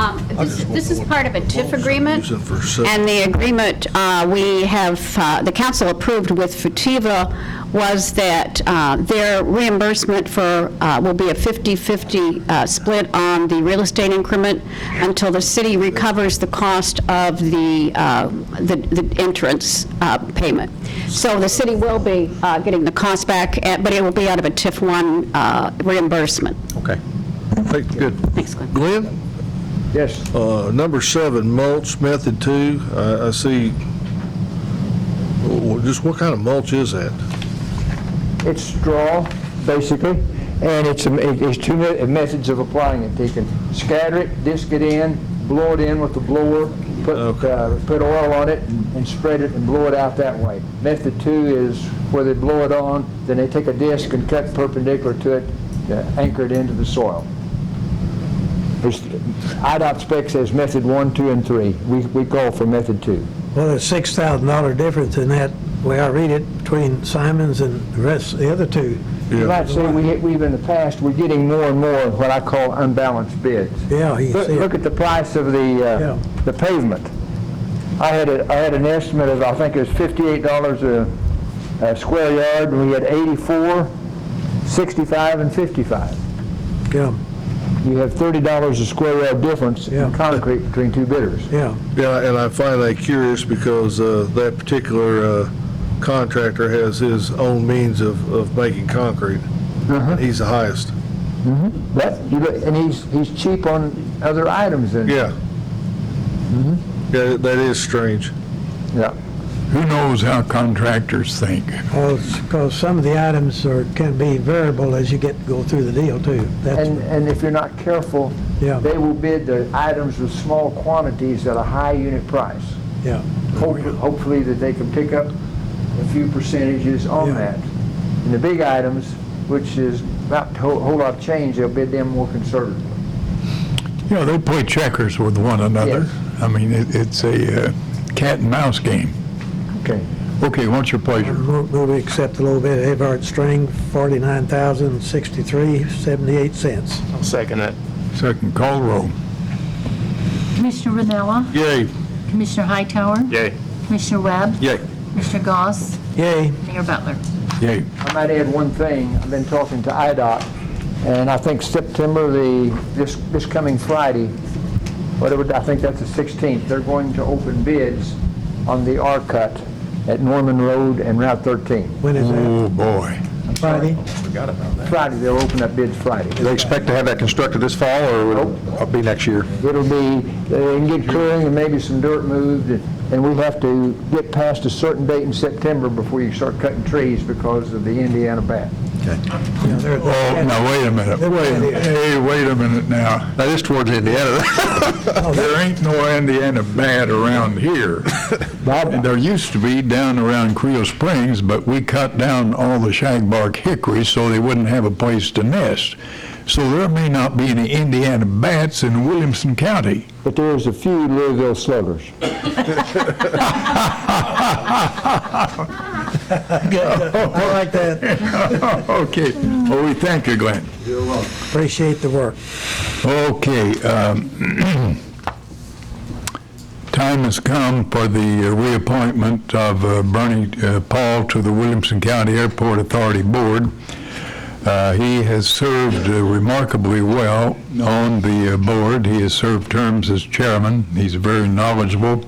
This is part of a TIF agreement, and the agreement we have, the council approved with Futiva was that their reimbursement for, will be a 50-50 split on the real estate increment until the city recovers the cost of the entrance payment. So the city will be getting the cost back, but it will be out of a TIF 1 reimbursement. Okay. Good. Thanks, Glenn. Glenn? Yes. Number 7, mulch, method 2, I see, just what kind of mulch is that? It's straw, basically, and it's 2 methods of applying it. They can scatter it, disc it in, blow it in with the blower, put oil on it, and spread it and blow it out that way. Method 2 is where they blow it on, then they take a disc and cut perpendicular to it to anchor it into the soil. IDOT spec says method 1, 2, and 3. We call for method 2. Well, there's $6,000 difference in that, the way I read it, between Simon's and the rest, the other 2. You might say we've in the past, we're getting more and more of what I call unbalanced bids. Yeah, you see Look at the price of the pavement. I had an estimate of, I think it was $58 a square yard, and we had 84, 65, and 55. Yeah. You have $30 a square yard difference in concrete between 2 bidders. Yeah. Yeah, and I find that curious because that particular contractor has his own means of making concrete. He's the highest. And he's cheap on other items. Yeah. Yeah, that is strange. Yeah. Who knows how contractors think? Well, because some of the items can be variable as you go through the deal, too. And if you're not careful, they will bid the items with small quantities at a high unit price. Yeah. Hopefully that they can pick up a few percentages on that. And the big items, which is not a whole lot of change, they'll bid them more conservatively. You know, they play checkers with one another. Yes. I mean, it's a cat and mouse game. Okay. Okay, what's your pleasure? Move we accept a little bit of Everard String, $49,063.78. I'll second that. Second, call the roll. Commissioner Vanella? Yay. Commissioner Hightower? Yay. Commissioner Webb? Yay. Commissioner Goss? Yay. Mayor Butler? Yay. I might add one thing. I've been talking to IDOT, and I think September, this coming Friday, I think that's the 16th, they're going to open bids on the R-cut at Norman Road and Route 13. When is that? Oh, boy. Friday? Forgot about that. Friday, they'll open up bids Friday. Do they expect to have that constructed this fall, or will it be next year? It'll be, they can get clearing and maybe some dirt moved, and we'll have to get past a certain date in September before you start cutting trees because of the Indiana bat. Oh, now, wait a minute. Hey, wait a minute now. That is towards Indiana. There ain't no Indiana bat around here. And there used to be down around Creel Springs, but we cut down all the shagbark hickory so they wouldn't have a place to nest. So there may not be any Indiana bats in Williamson County. But there's a few Louisville sluggers. I like that. Okay. Well, we thank you, Glenn. Appreciate the work. Okay. Time has come for the reappointment of Bernie Paul to the Williamson County Airport Authority Board. He has served remarkably well on the board. He has served terms as chairman. He's very knowledgeable.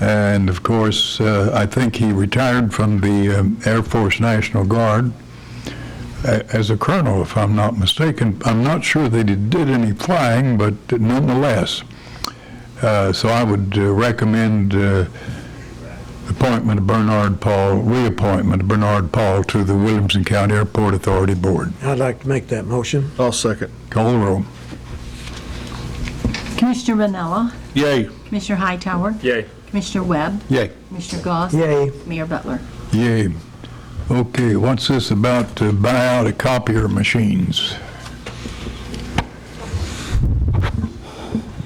And of course, I think he retired from the Air Force National Guard as a colonel, if I'm not mistaken. I'm not sure that he did any flying, but nonetheless. So I would recommend reappointment of Bernard Paul to the Williamson County Airport Authority Board. I'd like to make that motion. I'll second. Call the roll. Commissioner Ranella, Yay. Commissioner Hightower, Yay. Commissioner Webb, Yay. Commissioner Goss, Yay. Mayor Butler. Yay. Okay, what's this about to buy out of copier machines?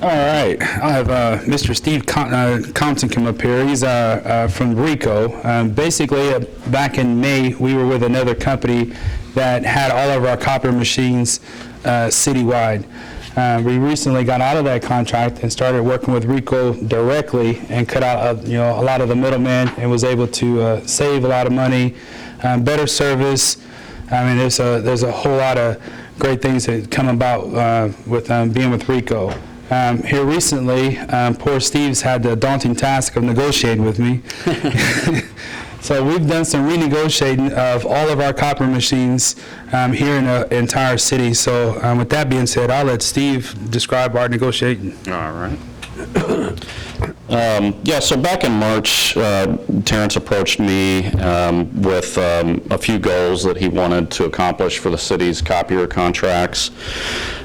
All right, I have Mr. Steve Compton come up here. He's from RICO. Basically, back in May, we were with another company that had all of our copier machines citywide. We recently got out of that contract and started working with RICO directly and cut out a lot of the middlemen and was able to save a lot of money, better service. I mean, there's a whole lot of great things that come about with being with RICO. Here recently, poor Steve's had the daunting task of negotiating with me. So we've done some renegotiating of all of our copper machines here in the entire city. So with that being said, I'll let Steve describe our negotiating. All right. Yeah, so back in March, Terrence approached me with a few goals that he wanted to accomplish for the city's copier contracts.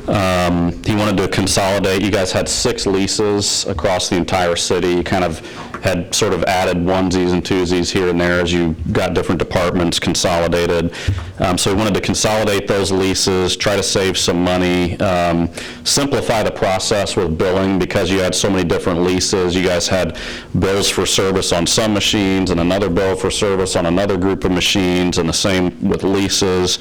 He wanted to consolidate. You guys had 6 leases across the entire city. You kind of had sort of added onesies and twosies here and there as you got different departments consolidated. So we wanted to consolidate those leases, try to save some money, simplify the process with billing because you had so many different leases. You guys had bills for service on some machines and another bill for service on another group of machines, and the same with leases.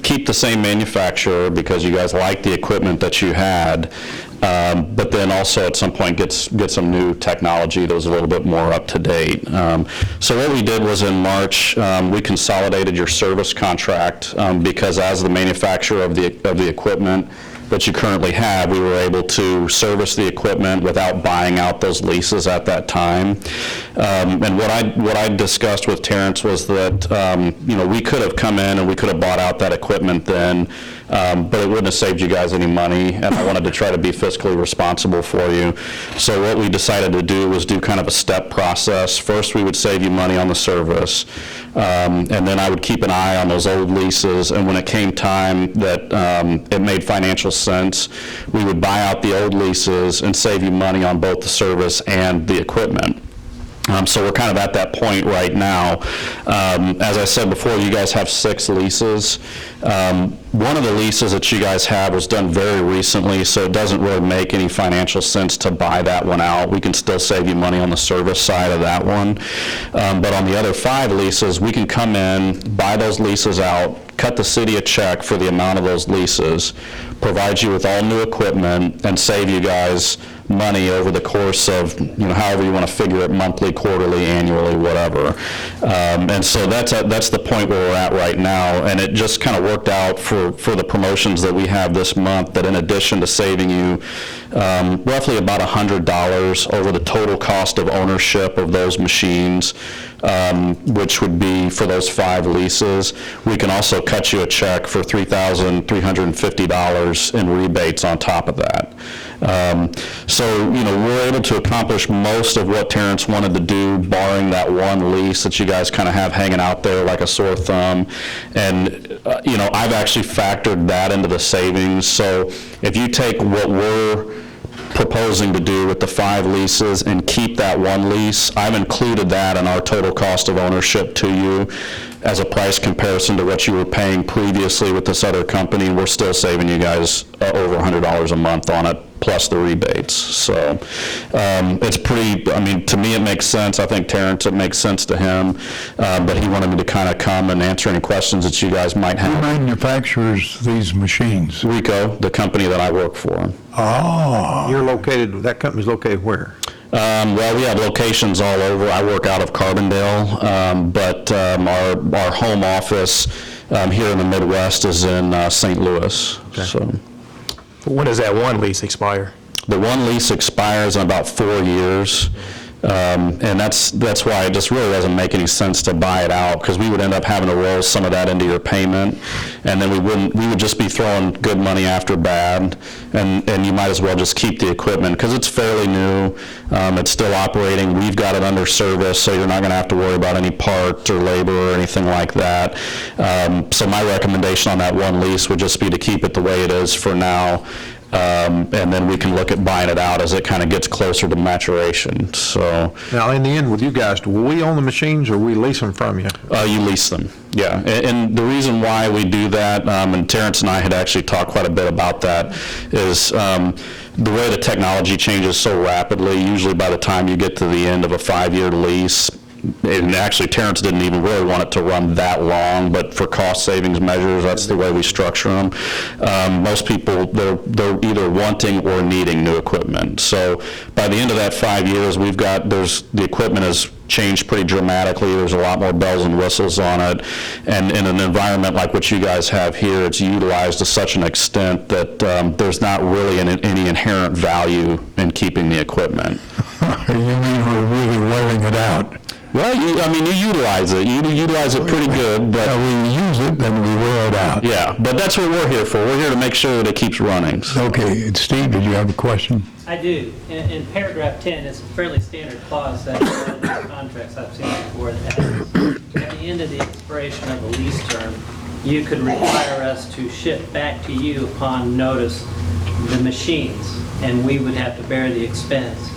Keep the same manufacturer because you guys liked the equipment that you had. But then also at some point get some new technology that was a little bit more up to date. So what we did was in March, we consolidated your service contract because as the manufacturer of the equipment that you currently have, we were able to service the equipment without buying out those leases at that time. And what I discussed with Terrence was that we could have come in and we could have bought out that equipment then, but it wouldn't have saved you guys any money, and I wanted to try to be fiscally responsible for you. So what we decided to do was do kind of a step process. First, we would save you money on the service, and then I would keep an eye on those old leases, and when it came time that it made financial sense, we would buy out the old leases and save you money on both the service and the equipment. So we're kind of at that point right now. As I said before, you guys have 6 leases. One of the leases that you guys have was done very recently, so it doesn't really make any financial sense to buy that one out. We can still save you money on the service side of that one. But on the other 5 leases, we can come in, buy those leases out, cut the city a check for the amount of those leases, provide you with all new equipment, and save you guys money over the course of, however you want to figure it, monthly, quarterly, annually, whatever. And so that's the point where we're at right now, and it just kind of worked out for the promotions that we have this month, that in addition to saving you roughly about $100 over the total cost of ownership of those machines, which would be for those 5 leases, we can also cut you a check for $3,350 in rebates on top of that. So, we're able to accomplish most of what Terrence wanted to do, barring that one lease that you guys kind of have hanging out there like a sore thumb. And, I've actually factored that into the savings. So if you take what we're proposing to do with the 5 leases and keep that one lease, I've included that in our total cost of ownership to you as a price comparison to what you were paying previously with this other company. We're still saving you guys over $100 a month on it, plus the rebates. So it's pretty, I mean, to me it makes sense. I think Terrence, it makes sense to him, but he wanted me to kind of come and answer any questions that you guys might Who have. manufactures these machines? Rico, the company that I work for. Oh, You're located, that company's located where? Well, we have locations all over. I work out of Carbondale, but our home office here in the Midwest is in St. Louis. So When does that one lease expire? the one lease expires in about 4 years. And that's why it just really doesn't make any sense to buy it out, because we would end up having to roll some of that into your payment, and then we would just be throwing good money after bad, and you might as well just keep the equipment, because it's fairly new, it's still operating, we've got it under service, so you're not going to have to worry about any parts or labor or anything like that. So my recommendation on that one lease would just be to keep it the way it is for now. And then we can look at buying it out as it kind of gets closer to maturation. So Now, in the end, with you guys, do we own the machines or we lease them from you? you lease them, yeah. And the reason why we do that, and Terrence and I had actually talked quite a bit about that, is the way the technology changes so rapidly. Usually by the time you get to the end of a 5-year lease, and actually Terrence didn't even really want it to run that long, but for cost savings measures, that's the way we structure them. Most people, they're either wanting or needing new equipment. So by the end of that 5 years, the equipment has changed pretty dramatically. There's a lot more bells and whistles on it. And in an environment like what you guys have here, it's utilized to such an extent that there's not really any inherent value in keeping the equipment. you mean we're really wearing it out? Well, you utilize it. You utilize it pretty good, but we use it, then we wear it out. yeah, but that's what we're here for. We're here to make sure that it keeps running. Okay, Steve, did you have a question? I do. In paragraph 10, it's a fairly standard clause that in the contracts I've seen before that at the end of the expiration of the lease term, you could require us to ship back to you upon notice the machines, and we would have to bear the expense.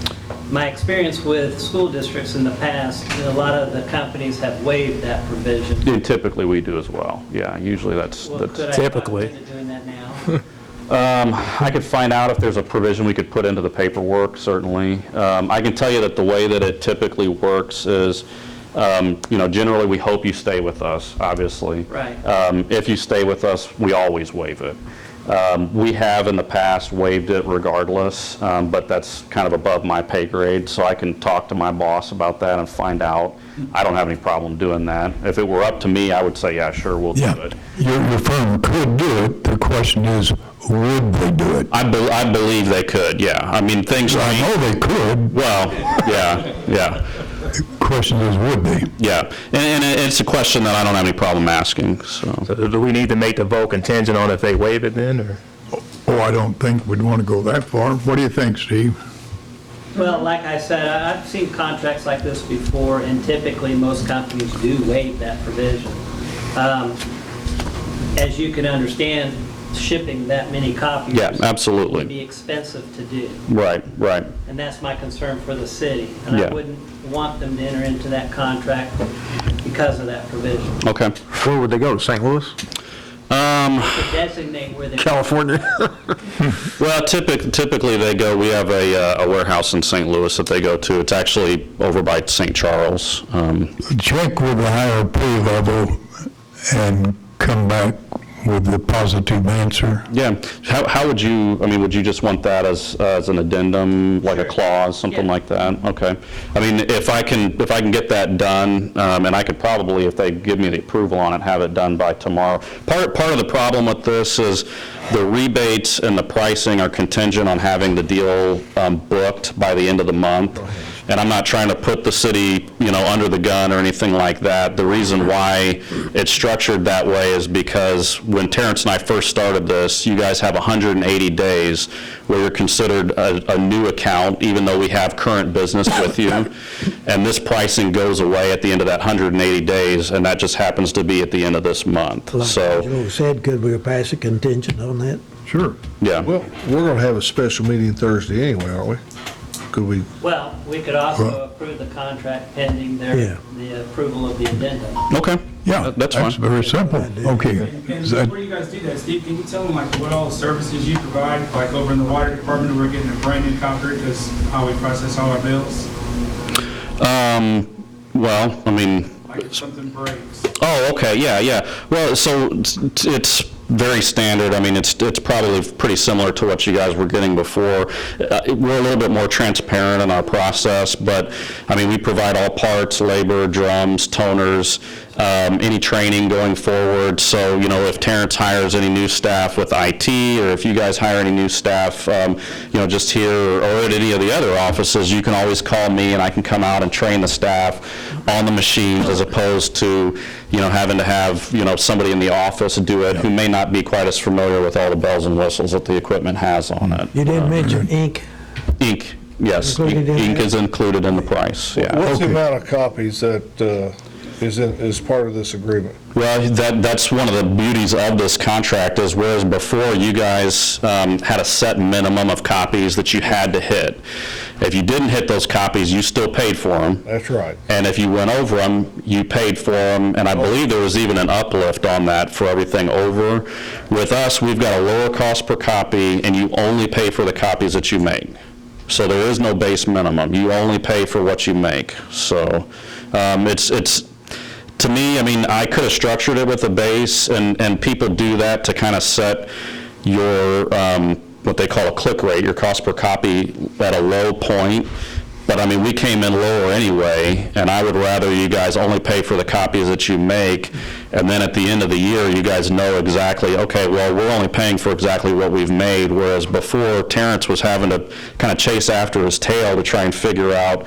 My experience with school districts in the past, a lot of the companies have waived that provision. And typically we do as well. Yeah, usually that's Well, could I typically. talk into doing that now? I could find out if there's a provision we could put into the paperwork, certainly. I can tell you that the way that it typically works is, generally we hope you stay with us, obviously. Right. If you stay with us, we always waive it. We have in the past waived it regardless, but that's kind of above my pay grade, so I can talk to my boss about that and find out. I don't have any problem doing that. If it were up to me, I would say, yeah, sure, we'll do it. Your firm could do it. The question is, would they do it? I believe they could, yeah. I mean, things I change. know they could. Well, yeah. The question is, would they? Yeah, and it's a question that I don't have any problem asking, so. So do we need to make the vote contingent on if they waive it then, or? Oh, I don't think we'd want to go that far. What do you think, Steve? Well, like I said, I've seen contracts like this before, and typically most companies do waive that provision. As you can understand, shipping that many copies Yeah, absolutely. would be expensive to do, Right. and that's my concern for the city. And Yeah. I wouldn't want them to enter into that contract because of that provision. Okay. Where would they go, to St. Louis? To designate where they... California? Well, typically they go, we have a warehouse in St. Louis that they go to. It's actually over by St. Charles. Check with the higher pay level and come back with the positive answer. Yeah. How would you, would you just want that as an addendum, like a clause, something Yeah. like that? Okay. I mean, if I can get that done, and I could probably, if they give me the approval on it, have it done by tomorrow. Part of the problem with this is the rebates and the pricing are contingent on having the deal booked by the end of the month. And I'm not trying to put the city, under the gun or anything like that. The reason why it's structured that way is because when Terrence and I first started this, you guys have 180 days where you're considered a new account, even though we have current business with you. And this pricing goes away at the end of that 180 days, and that just happens to be at the end of this month. Like So, Joe said, could we pass a contingent on that? Sure. yeah. Well, we're going to have a special meeting Thursday anyway, aren't we? could we? Well, we could also approve the contract pending the approval of the addendum. Okay. Yeah, That's fine. very simple. Okay. And Is that- before you guys do that, Steve, can you tell them like what all the services you provide? Like over in the water department, we're getting a brand new copter because how we process all our bills. Well, I mean, Like if something breaks. oh, okay, yeah. Well, so it's very standard. I mean, it's probably pretty similar to what you guys were getting before. We're a little bit more transparent in our process, but, I mean, we provide all parts, labor, drums, toners, any training going forward. So, you know, if Terrence hires any new staff with IT, or if you guys hire any new staff, you know, just here or at any of the other offices, you can always call me and I can come out and train the staff on the machines, as opposed to, you know, having to have, you know, somebody in the office do it who may not be quite as familiar with all the bells and whistles that the equipment has on it. You did mention ink. Ink, yes. Included in Ink that? is included in the price, yeah. What's the amount of copies that is part of this agreement? Well, that's one of the beauties of this contract, is whereas before you guys had a set minimum of copies that you had to hit. If you didn't hit those copies, you still paid for them. That's right. And if you went over them, you paid for them, and I believe there was even an uplift on that for everything over. With us, we've got a lower cost per copy, and you only pay for the copies that you make. So there is no base minimum. You only pay for what you make. So it's to me, I mean, I could have structured it with a base, and people do that to kind of set your, what they call a click rate, your cost per copy at a low point. But I mean, we came in lower anyway, and I would rather you guys only pay for the copies that you make, and then at the end of the year, you guys know exactly, okay, well, we're only paying for exactly what we've made, whereas before, Terrence was having to kind of chase after his tail to try and figure out,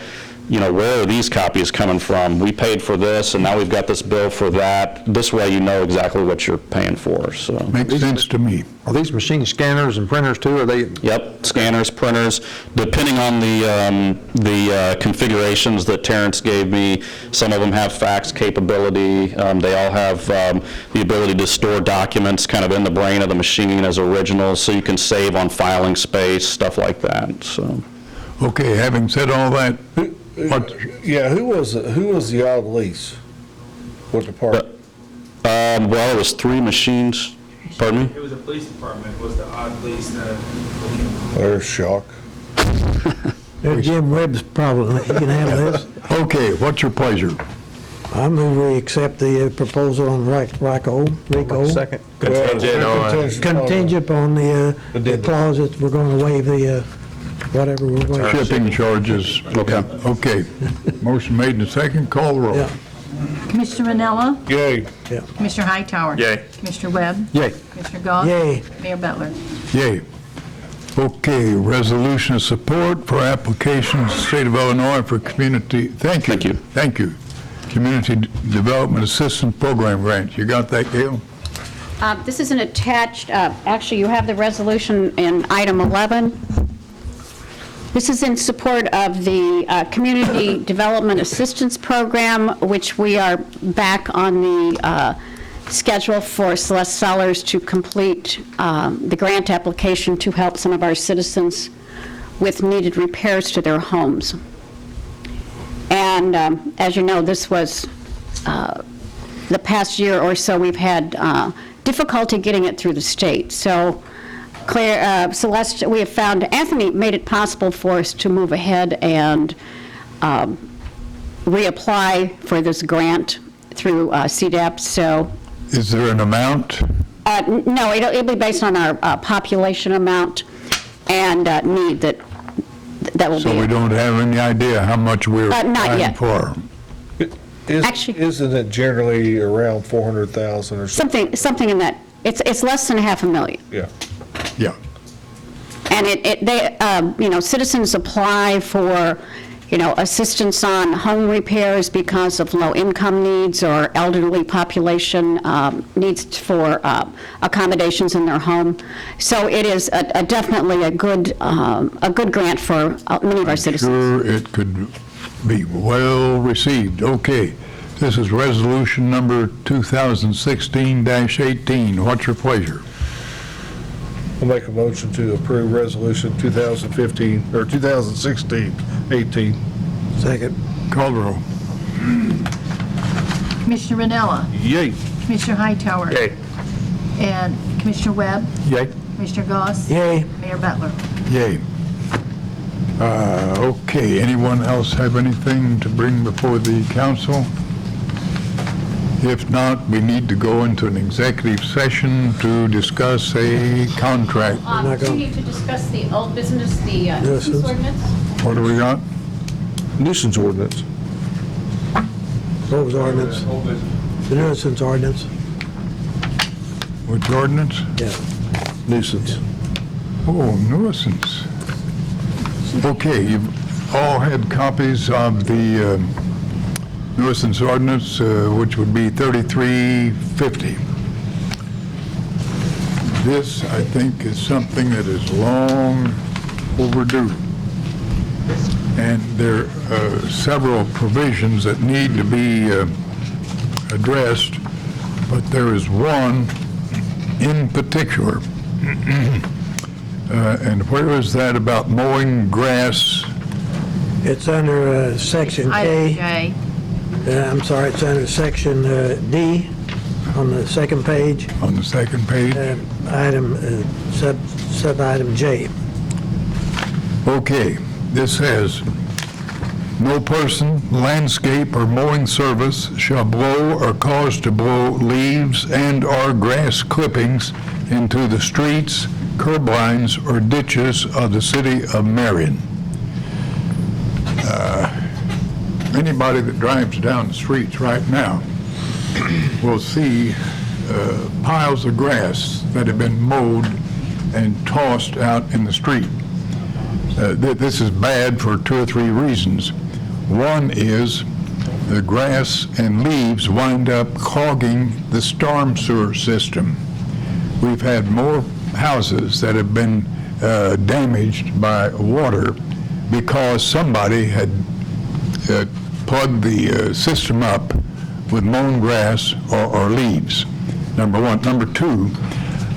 you know, where are these copies coming from? We paid for this, and now we've got this bill for that. This way you know exactly what you're paying for, so. Makes sense to me. Are these machine scanners and printers too? Are they? Yep, scanners, printers, depending on the configurations that Terrence gave me. Some of them have fax capability. They all have the ability to store documents kind of in the brain of the machine as originals, so you can save on filing space, stuff like that, so. Okay, having said all that, Yeah, who was the odd lease? What department? Well, it was 3 machines, pardon me? It was the police department was the odd lease that. There's shock. There's Jim Webb's problem. He can handle this. okay, what's your pleasure? I move we accept the proposal on Rico. Second. Contingent upon the clause that we're going to waive the whatever we're waiving. Shipping charges. Okay. Okay. Motion made and second, call the roll. Yeah. Commissioner Manella? Yay. Commissioner Hightower? Yay. Commissioner Webb? Yay. Commissioner Goss? Yay. Mayor Butler? Yay. Okay, resolution of support for applications, State of Illinois for community, thank you. Thank you. Community Development Assistance Program grant. You got that, Gail? This is an attached, actually, you have the resolution in item 11. This is in support of the Community Development Assistance Program, which we are back on the schedule for Celeste Sellers to complete the grant application to help some of our citizens with needed repairs to their homes. And as you know, this was the past year or so, we've had difficulty getting it through the state. So Celeste, we have found, Anthony made it possible for us to move ahead and reapply for this grant through CDEP, so. Is there an amount? No, it'll be based on our population amount and need that will be. So we don't have any idea how much we're Not applying yet. for? Actually- Isn't it generally around 400,000 or something? Something in that, it's less than $500,000. Yeah. Yeah. And citizens apply for, assistance on home repairs because of low-income needs or elderly population needs for accommodations in their home. So it is definitely a good grant for many of our citizens. Sure, it could be well received. Okay. This is resolution number 2016-18. What's your pleasure? I'll make a motion to approve resolution 2015, or 2016-18. Second. Call the roll. Commissioner Ranella, Yay. Commissioner Hightower. Yay. And Commissioner Webb, Yay. Commissioner Goss. Yay. Mayor Butler. Yay. Okay, anyone else have anything to bring before the council? If not, we need to go into an executive session to discuss a contract. Do you need to discuss the old business, the nuisance ordinance? What do we got? Nuisance ordinance. What was ordinance? The nuisance ordinance. Which ordinance? Yeah. Nuisance. Oh, nuisance. Okay, you've all had copies of the nuisance ordinance, which would be 3350. This, I think, is something that is long overdue. And there are several provisions that need to be addressed, but there is one in particular. And where is that about mowing grass? It's under section Item K. J. I'm sorry, it's under section D on the second page. On the second page? Sub-item J. Okay, this says, no person, landscape, or mowing service shall blow or cause to blow leaves and/or grass clippings into the streets, curb lines, or ditches of the city of Marion. Anybody that drives down the streets right now will see piles of grass that have been mowed and tossed out in the street. This is bad for 2 or 3 reasons. One is the grass and leaves wind up clogging the storm sewer system. We've had more houses that have been damaged by water because somebody had plugged the system up with mown grass or leaves, number one. Number two,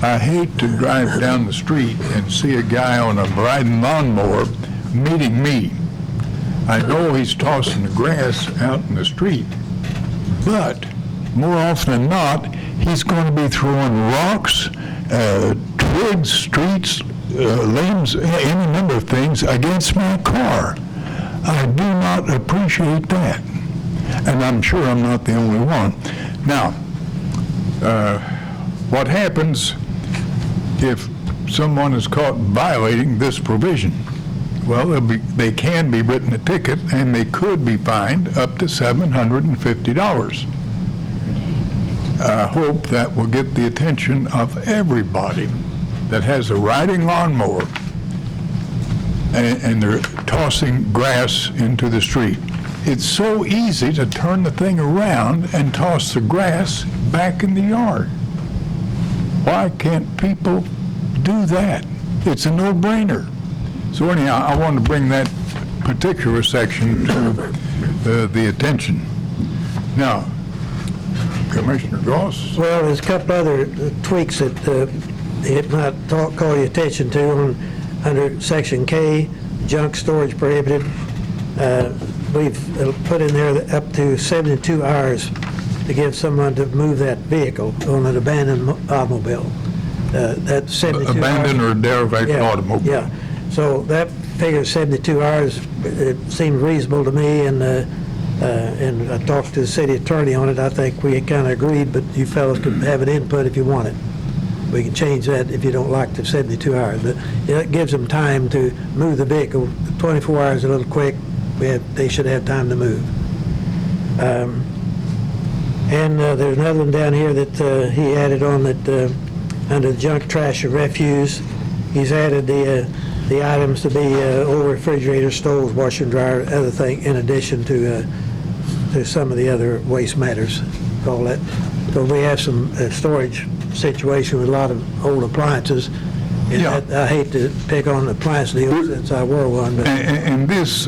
I hate to drive down the street and see a guy on a riding lawnmower meeting me. I know he's tossing the grass out in the street, but more often than not, he's going to be throwing rocks, twigs, streets, limbs, any number of things against my car. I do not appreciate that. And I'm sure I'm not the only one. Now, what happens if someone is caught violating this provision? Well, they can be written a ticket, and they could be fined up to $750. I hope that will get the attention of everybody that has a riding lawnmower and they're tossing grass into the street. It's so easy to turn the thing around and toss the grass back in the yard. Why can't people do that? It's a no-brainer. So anyhow, I want to bring that particular section to the attention. Now, Commissioner Goss? Well, there's a couple other tweaks that it might call your attention to under section K, junk storage prohibited. We've put in there that up to 72 hours to give someone to move that vehicle on an abandoned automobile. That's 72 Abandoned hours. or derelict automobile. Yeah, so that figure 72 hours, it seemed reasonable to me, and I talked to the city attorney on it. I think we kind of agreed, but you fellows can have an input if you want it. We can change that if you don't like the 72 hours. But it gives them time to move the vehicle. 24 hours is a little quick. They should have time to move. And there's another one down here that he added on that under junk, trash, and refuse. He's added the items to be old refrigerator, stoves, washer and dryer, other thing, in addition to some of the other waste matters. All that. So we have some storage situation with a lot of old appliances. And Yeah. I hate to pick on the appliance deal since I were one, but And this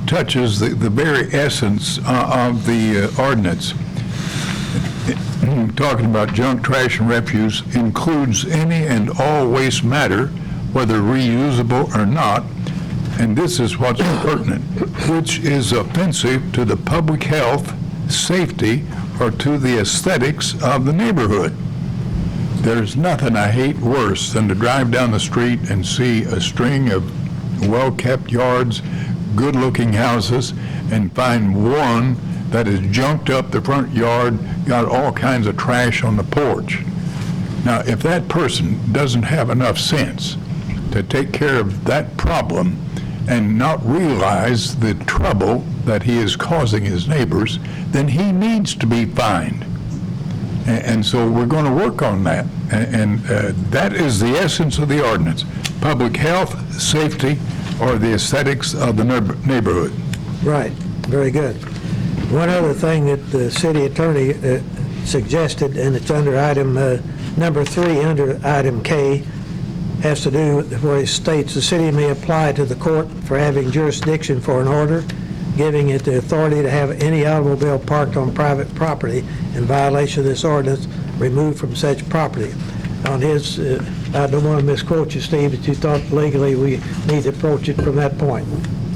touches the very essence of the ordinance. talking about junk, trash, and refuse, includes any and all waste matter, whether reusable or not, and this is what's pertinent, which is offensive to the public health, safety, or to the aesthetics of the neighborhood. There's nothing I hate worse than to drive down the street and see a string of well-kept yards, good-looking houses, and find one that is junked up the front yard, got all kinds of trash on the porch. Now, if that person doesn't have enough sense to take care of that problem and not realize the trouble that he is causing his neighbors, then he needs to be fined. And so we're going to work on that. And that is the essence of the ordinance. Public health, safety, or the aesthetics of the neighborhood. Right, very good. One other thing that the city attorney suggested, and it's under item number 3, under item K, has to do with where it states the city may apply to the court for having jurisdiction for an order, giving it the authority to have any automobile parked on private property in violation of this ordinance removed from such property. On his, I don't want to misquote you, Steve, but you thought legally we need to approach it from that point.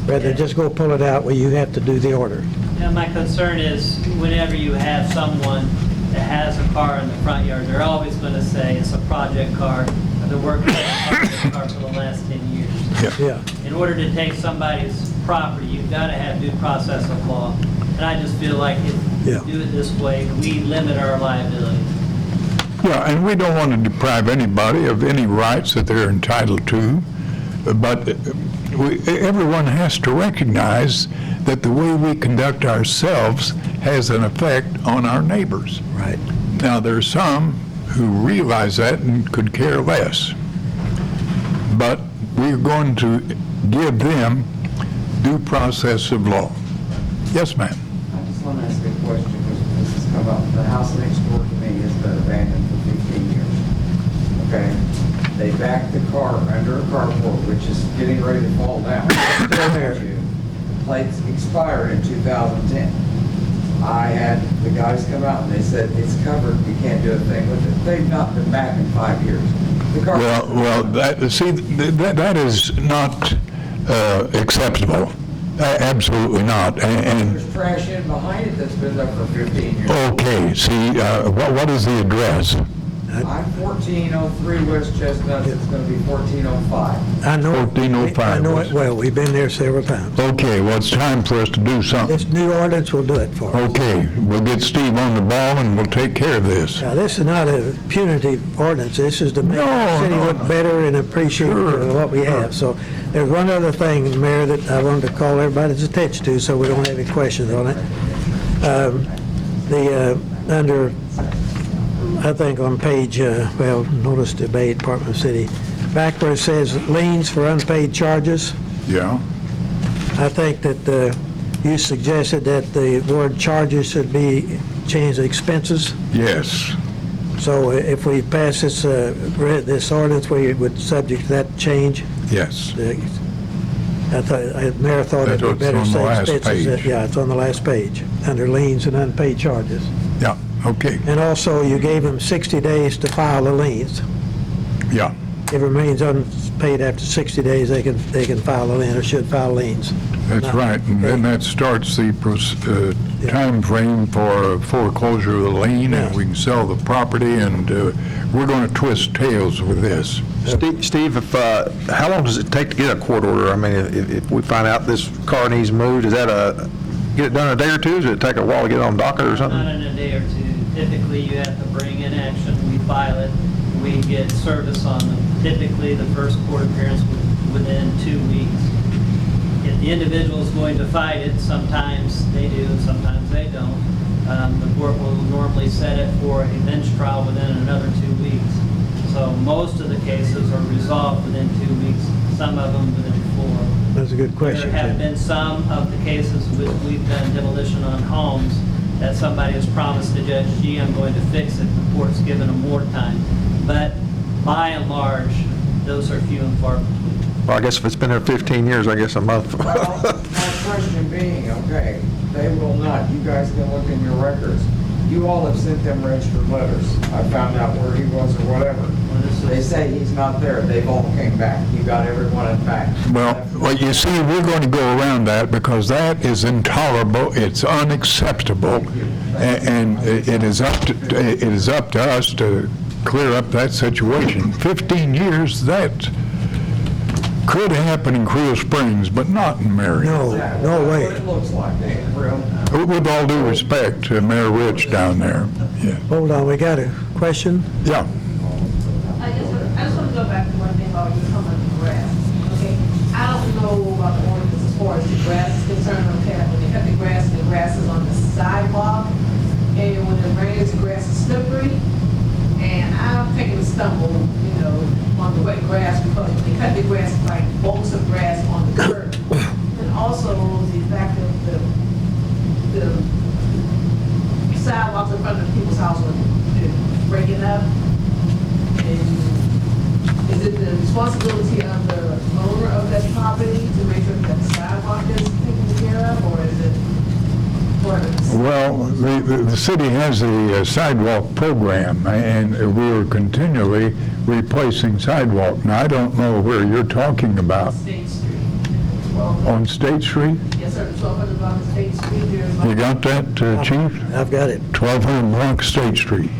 Rather than just go pull it out where you have to do the order. Yeah, my concern is whenever you have someone that has a car in the front yard, they're always going to say it's a project car. I've been working on a project car for the last 10 years. Yeah. In order to take somebody's property, you've got to have due process of law. And I just feel like if we do it this way, we limit our liability. Yeah, and we don't want to deprive anybody of any rights that they're entitled to, but everyone has to recognize that the way we conduct ourselves has an effect on our neighbors. Right. Now, there are some who realize that and could care less, but we're going to give them due process of law. Yes, ma'am. I just want to ask a question because this has come up. The house next door to me has been abandoned for 15 years. Okay? They backed the car under a carport, which is getting ready to fall down. The plates expired in 2010. I had the guys come out and they said, it's covered, you can't do a thing with it. They've not been back in 5 years. That is not acceptable. Absolutely not. And there's trash in behind it that's been there for 15 years. okay, see, what is the address? I'm 1403 West Chestnut, it's going to be 1405. I know. 1405. I know it well. We've been there several times. Okay, well, it's time for us to do something. This new ordinance will do it for us. Okay, we'll get Steve on the ball and we'll take care of this. Now, this is not a punitive ordinance. This is to make the city look better and appreciate what we have. So there's one other thing, Mayor, that I wanted to call everybody's attention to so we don't have any questions on it. Under, I think on page, notice debate, Department of City, back where it says liens for unpaid charges. Yeah. I think that you suggested that the word charges should be changed to expenses. Yes. So if we pass this ordinance, we would subject to that change? Yes. I thought, Mayor thought it'd be better to say expenses. Yeah, it's on the last page, under liens and unpaid charges. Yeah, okay. And also, you gave them 60 days to file the liens. Yeah. If it remains unpaid after 60 days, they can file a lien or should file liens. That's right, and then that starts the time frame for foreclosure of the lien, and we can sell the property, and we're going to twist tails with this. Steve, how long does it take to get a court order? I mean, if we find out this car needs moved, is that get it done in a day or two? Does it take a while to get on docket or something? Not in a day or two. Typically, you have to bring in action, we file it, we get service on them. Typically, the first court appearance within 2 weeks. If the individual is going to fight it, sometimes they do, sometimes they don't. The court will normally set it for a bench trial within another 2 weeks. So most of the cases are resolved within 2 weeks, some of them within 4. That's a good question, There have Jim. been some of the cases which we've done demolition on homes that somebody has promised the judge, gee, I'm going to fix it. The court's given them more time. But by and large, those are few and far between. Well, I guess if it's been there 15 years, I guess a month. Well, my question being, okay, they will not, you guys can look in your records, You all have sent them registered letters. I found out where he was or whatever. They say he's not there. They've all came back. You got everyone back. Well, you see, we're going to go around that because that is intolerable, it's unacceptable, and it is up to us to clear up that situation. 15 years, that could happen in Creel Springs, but not in Marion. No way. That's what it looks like, real. With all due respect to Mayor Rich down there. Yeah. Hold on, we got a question? Yeah. I just want to go back to one thing about you talking about the grass. Okay, I don't know about the ordinance as far as the grass is concerned. Okay, when they cut the grass is on the sidewalk, and when it rains, the grass is slippery. And I've taken a stumble, on the wet grass because when they cut the grass, it's like bolts of grass on the curb. And also the fact that the sidewalks in front of people's house are breaking up. And is it the responsibility of the owner of that property to make sure that the sidewalk is taken care of, or is it for the... Well, the city has a sidewalk program, and we are continually replacing sidewalk. Now, I don't know where you're talking about. State Street. On State Street? Yes, sir, 1200 block of State Street. There's You got that, Chief? I've got it. 1200 block State Street.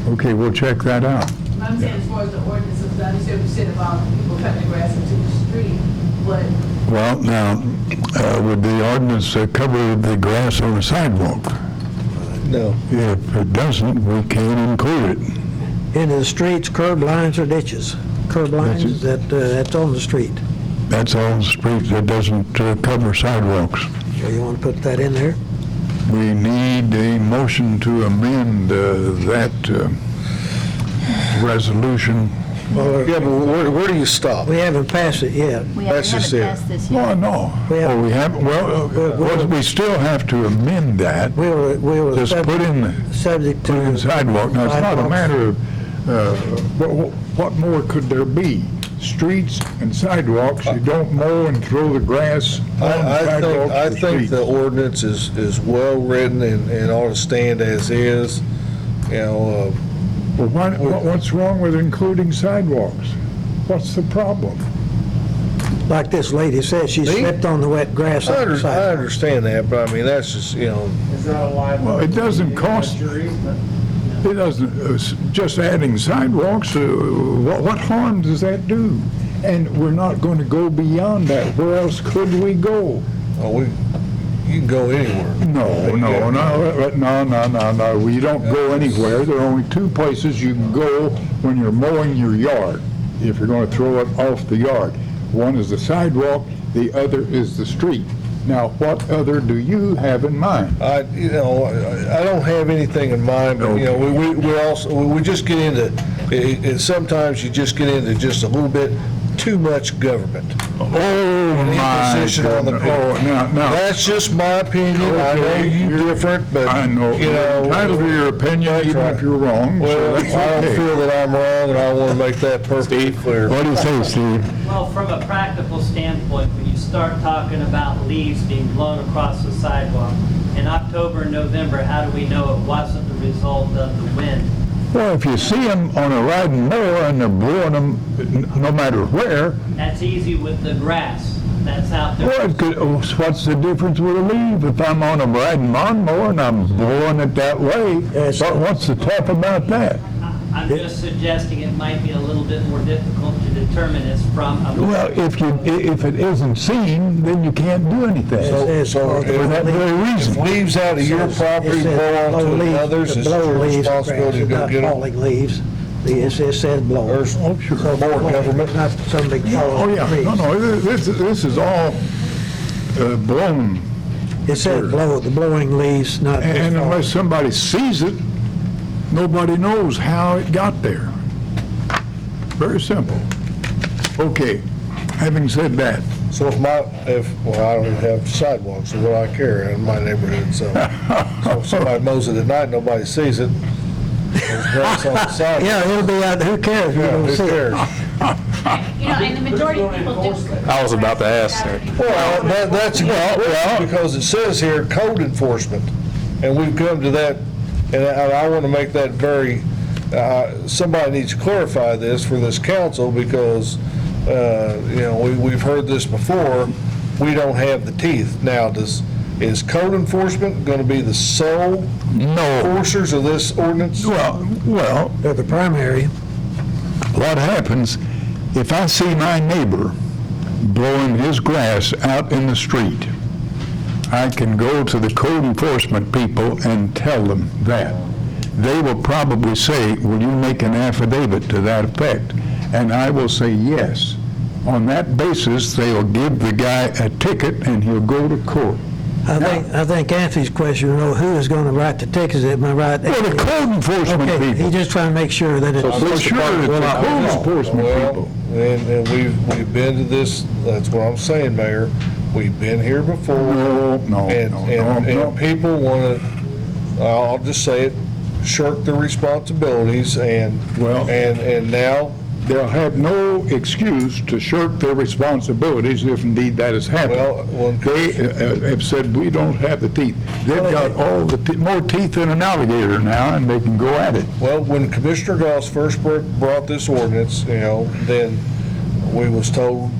Okay, we'll check that out. I'm saying as far as the ordinances, I understand what you said about people cutting the grass into the street, but Well, now, would the ordinance cover the grass on the sidewalk? No. If it doesn't, we can't include it. Into the streets, curb lines or ditches? Curb lines, that's on the street. That's on the street, that doesn't cover sidewalks. So you want to put that in there? We need a motion to amend that resolution. Yeah, but where do you stop? We haven't passed it yet. We That's haven't just it. passed this Well, yet. no. We have- Oh, we haven't, well, we still have to amend that. We were Just put in, subject put in to sidewalk. Now, it's not a sidewalks. matter of, what more could there be? Streets and sidewalks, you don't mow and throw the grass on sidewalks I or think streets. the ordinance is well-written and ought to stand as is, Well, what's wrong with including sidewalks? What's the problem? Like this lady said, she Me? slipped on the wet grass on the I sidewalk. understand that, but I mean, that's just, Is that a liability? Well, it doesn't cost, Your easement? it doesn't, just adding sidewalks, what harm does that do? And we're not going to go beyond that. Where else could we go? you can go anywhere. No. We don't go anywhere. There are only two places you can go when you're mowing your yard, if you're going to throw it off the yard. One is the sidewalk, the other is the street. Now, what other do you have in mind? I don't have anything in mind, but, we just get into, and sometimes you just get into just a little bit too much government. Oh, my Imposition on the goodness. people. Oh, now. That's just my opinion. I know you're different, but, I know. You're entitled to your opinion, even if you're wrong. So Well, that's I don't okay. feel that I'm wrong, and I want to make that perfectly clear. What do you say, Steve? Well, from a practical standpoint, when you start talking about leaves being blown across the sidewalk, in October and November, how do we know it wasn't the result of the wind? Well, if you see them on a riding mower and they're blowing them no matter where, That's easy with the grass that's out there. what's the difference with a leaf? If I'm on a riding lawnmower and I'm blowing it that way, what's the tough about that? I'm just suggesting it might be a little bit more difficult to determine it's from a... Well, if it isn't seen, then you can't do anything. So For that very reason. if leaves out of your property blow onto another's, it's your responsibility to go get them. Falling leaves. It says blow. There's more government. Not some big Oh, falling yeah, trees. no, this is all blown. It says blow, the blowing leaves, not. And unless somebody sees it, nobody knows how it got there. Very simple. Okay, having said that, So well, I don't even have sidewalks, so what do I care in my neighborhood, so if somebody mows it at night, nobody sees it. There's grass on the sidewalk. Yeah, it'll be out, who cares? We Yeah, don't who see it. cares? And the majority of people do. I was about to ask, sir. Well, that's because it says here code enforcement, and we've come to that and I want to make that very, somebody needs to clarify this for this council, because, we've heard this before, we don't have the teeth. Now, is code enforcement going to be the sole enforcers of this ordinance? Well, They're the primary. what happens, if I see my neighbor blowing his grass out in the street, I can go to the code enforcement people and tell them that. They will probably say, will you make an affidavit to that effect? And I will say yes. On that basis, they'll give the guy a ticket and he'll go to court. I think Anthony's question, who is going to write the tickets, am I right? Well, the code enforcement Okay, people. he's just trying to make sure that it's... For sure, it's the code enforcement people. And we've been to this, that's what I'm saying, Mayor. We've been here before. No. And people want to, I'll just say it, shirk their responsibilities, and now They'll have no excuse to shirk their responsibilities if indeed that has happened. They have said, we don't have the teeth. They've got all the more teeth than an alligator now, and they can go at it. Well, when Commissioner Goss first brought this ordinance, then we was told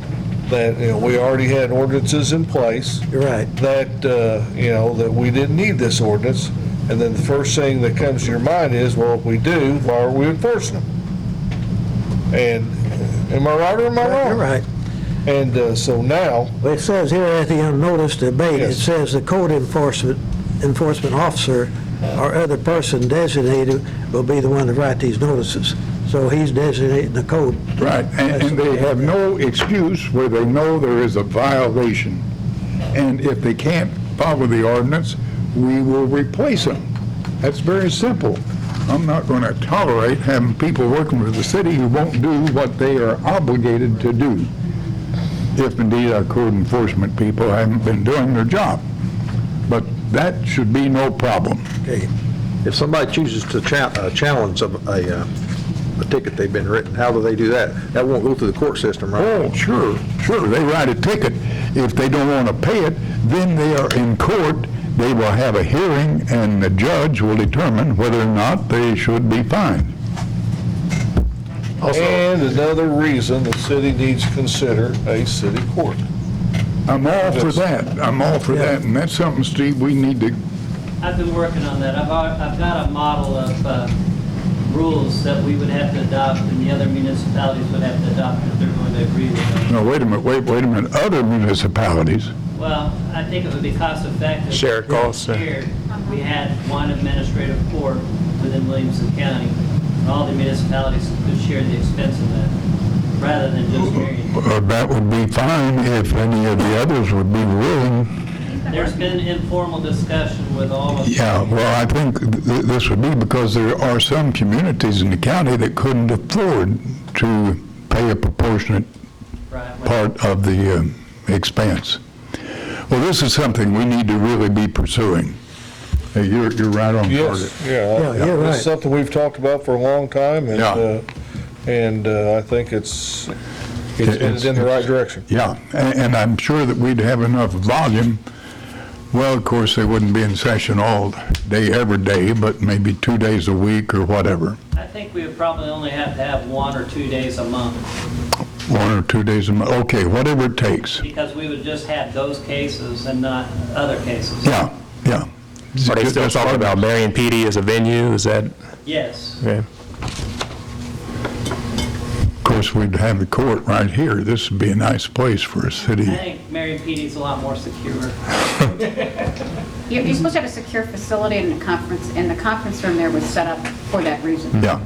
that, we already had ordinances in place. You're right. That, that we didn't need this ordinance. And then the first thing that comes to your mind is, well, if we do, why are we enforcing them? And am I right or am I wrong? You're right. And so now... It says here at the unnoticed debate, Yes. it says the code enforcement officer or other person designated will be the one to write these notices. So he's designating the code. Right, and they have no excuse where they know there is a violation. And if they can't follow the ordinance, we will replace them. That's very simple. I'm not going to tolerate having people working for the city who won't do what they are obligated to do, if indeed our code enforcement people haven't been doing their job. But that should be no problem. Okay. If somebody chooses to challenge a ticket they've been written, how do they do that? That won't go through the court system, right? Oh, sure. They write a ticket. If they don't want to pay it, then they are in court. They will have a hearing, and the judge will determine whether or not they should be fined. And another reason the city needs to consider a city court. I'm all for that. And that's something, Steve, we need to... I've been working on that. I've got a model of rules that we would have to adopt and the other municipalities would have to adopt if they're going to agree with them. No, wait a minute. Other municipalities. Well, I think it would be cost effective. Share costs. We had one administrative court within Williamson County. And all the municipalities could share the expense of that, rather than just Marion. That would be fine if any of the others would be willing. There's been informal discussion with all of them. Yeah, well, I think this would be because there are some communities in the county that couldn't afford to pay a proportionate part of the expense. Well, this is something we need to really be pursuing. You're right on target. You're right. It's something we've talked about for a long time, and I think it's in the right direction. Yeah, and I'm sure that we'd have enough volume. Well, of course, they wouldn't be in session all day, every day, but maybe 2 days a week or whatever. I think we would probably only have to have 1 or 2 days a month. 1 or 2 days a month, okay, whatever it takes. Because we would just have those cases and not other cases. Yeah. Are they still talking about Marion PD as a venue? Is that? Yes. Okay. Of course, we'd have the court right here. This would be a nice place for a city. I think Marion PD is a lot more secure. You're supposed to have a secure facility and the conference room there was set up for that reason. Yeah.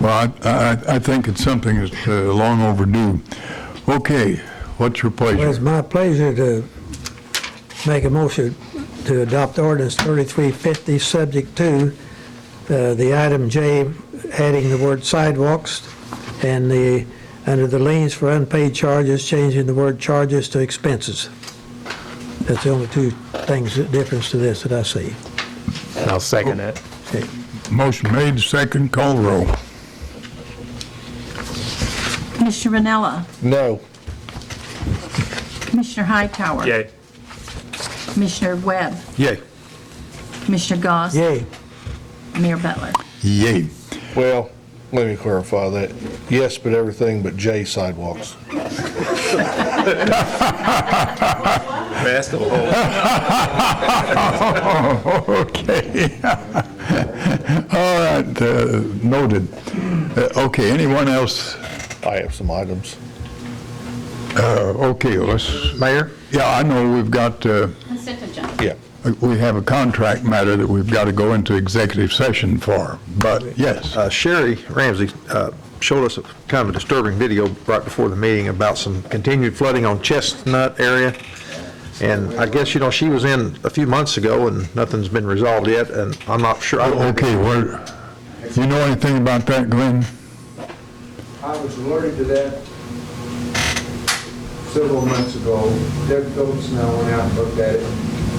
Well, I think it's something that's long overdue. Okay, what's your pleasure? Well, it's my pleasure to make a motion to adopt ordinance 3350, subject to the item J, adding the word sidewalks, and under the liens for unpaid charges, changing the word charges to expenses. That's the only two things, difference to this that I see. I'll second that. Okay. Motion made, second, call the roll. Commissioner Ranella. No. Commissioner Hightower. Yay. Commissioner Webb. Yay. Commissioner Goss. Yay. Mayor Butler. Yay. Well, let me clarify that. Yes, but everything but J sidewalks. Best of all. Okay. All right, noted. Okay, anyone else? I have some items. Okay, let's, Mayor? yeah, I know we've got, Consent agenda. Yeah. we have a contract matter that we've got to go into executive session for, but yes. Sherry Ramsey showed us kind of a disturbing video right before the meeting about some continued flooding on Chestnut area. And I guess, she was in a few months ago and nothing's been resolved yet, and I'm not sure. Okay, you know anything about that, Glenn? I was alerted to that several months ago. Doug Phillips and I went out and looked at it.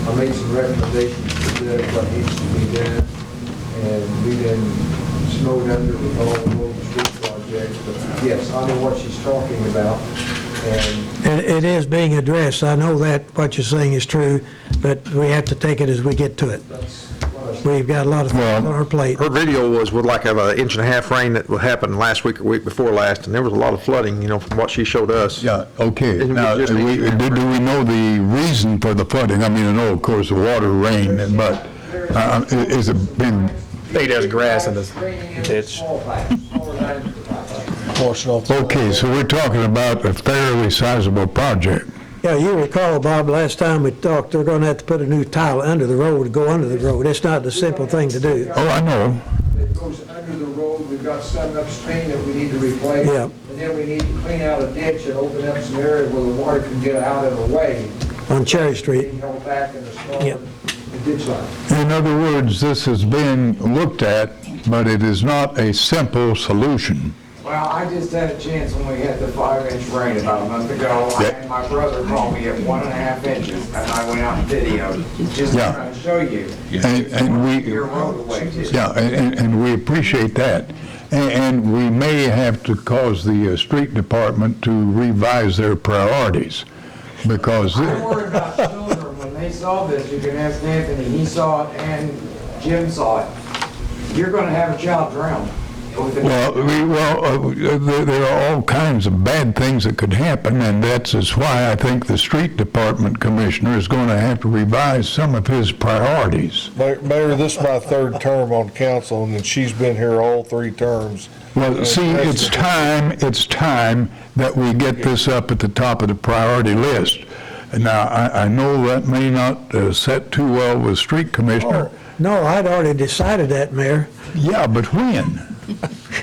I made some recommendations to Doug what needs to be done, and we've been snowed under with all the road and street projects. But yes, I know what she's talking about, and It is being addressed. I know that what you're saying is true, but we have to take it as we get to it. We've got a lot of things on our plate. Her video was with like an inch and a half rain that happened last week or week before last, and there was a lot of flooding, from what she showowed us. Yeah, okay. Isn't it Now, just do we know the reason for the flooding? I mean, I know, of course, the water, rain, but is it been? I think there's grass in this ditch. Okay, so we're talking about a fairly sizable project. Yeah, you recall, Bob, last time we talked, they're going to have to put a new tile under the road to go under the road. It's not the simple thing to do. Oh, I know. it goes under the road. We've got some upstream that we need to replace. Yeah. And then we need to clean out a ditch and open up some area where the water can get out of the way. On Cherry Street. Being held back in the storm. Yep. Ditch line. In other words, this has been looked at, but it is not a simple solution. Well, I just had a chance when we had the 5-inch rain about a month ago. And my brother called me at 1.5 inches, and I went out and videoed, just Yeah. trying to show you. And we, Your roadway. yeah, and we appreciate that. And we may have to cause the street department to revise their priorities, because I worry about children. When they saw this, you can ask Anthony, he saw it, and Jim saw it. You're going to have a child drown. There are all kinds of bad things that could happen, and that's why I think the street department commissioner is going to have to revise some of his priorities. Mayor, this is my third term on council, and then she's been here all 3 terms. Well, see, it's time that we get this up at the top of the priority list. Now, I know that may not set too well with street commissioner. No, I'd already decided that, Mayor. Yeah, but when?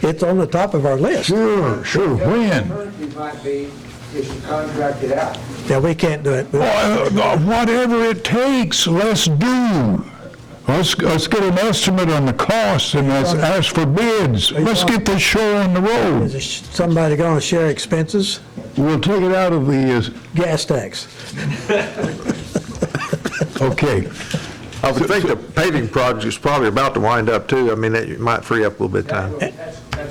It's on the top of our list. Sure, when? Alternative might be if you contract it out. Yeah, we can't do it. Whatever it takes, let's do. Let's get an estimate on the cost and let's ask for bids. Let's get this show on the road. Is somebody going to share expenses? We'll take it out of the gas tax. Okay. I would think the paving project is probably about to wind up too. I mean, it might free up a little bit of time.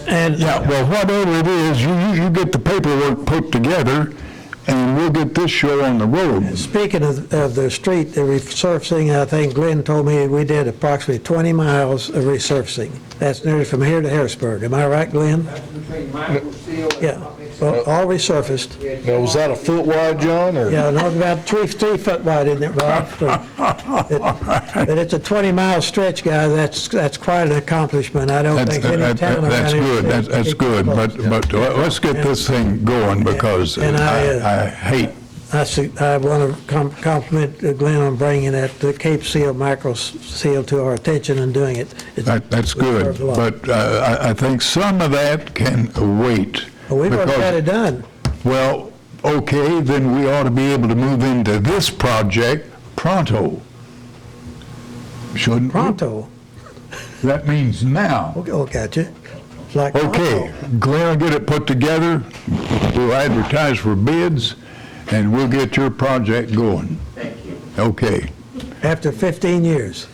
And yeah, well, whatever it is, you get the paperwork put together, and we'll get this show on the road. Speaking of the street, the resurfacing, I think Glenn told me we did approximately 20 miles of resurfacing. That's nearly from here to Harrisburg. Am I right, Glenn? Between Michael Steele and Yeah, well, all resurfaced. Now, was that a foot wide, John, or? Yeah, no, about 3 foot wide, isn't it, Bob? But it's a 20-mile stretch, guys. That's quite an accomplishment. I don't think any town around That's here. good, that's good, but let's get this thing going, because I hate. I want to compliment Glenn on bringing that Cape Seal, micro seal to our attention and doing it. That's good, but I think some of that can wait. Well, we've already got it done. Well, okay, then we ought to be able to move into this project pronto. Shouldn't we? Pronto? That means now. Okay, gotcha. Like okay, Glenn will get it put together, we'll advertise for bids, and we'll get your project going. Thank you. Okay. After 15 years.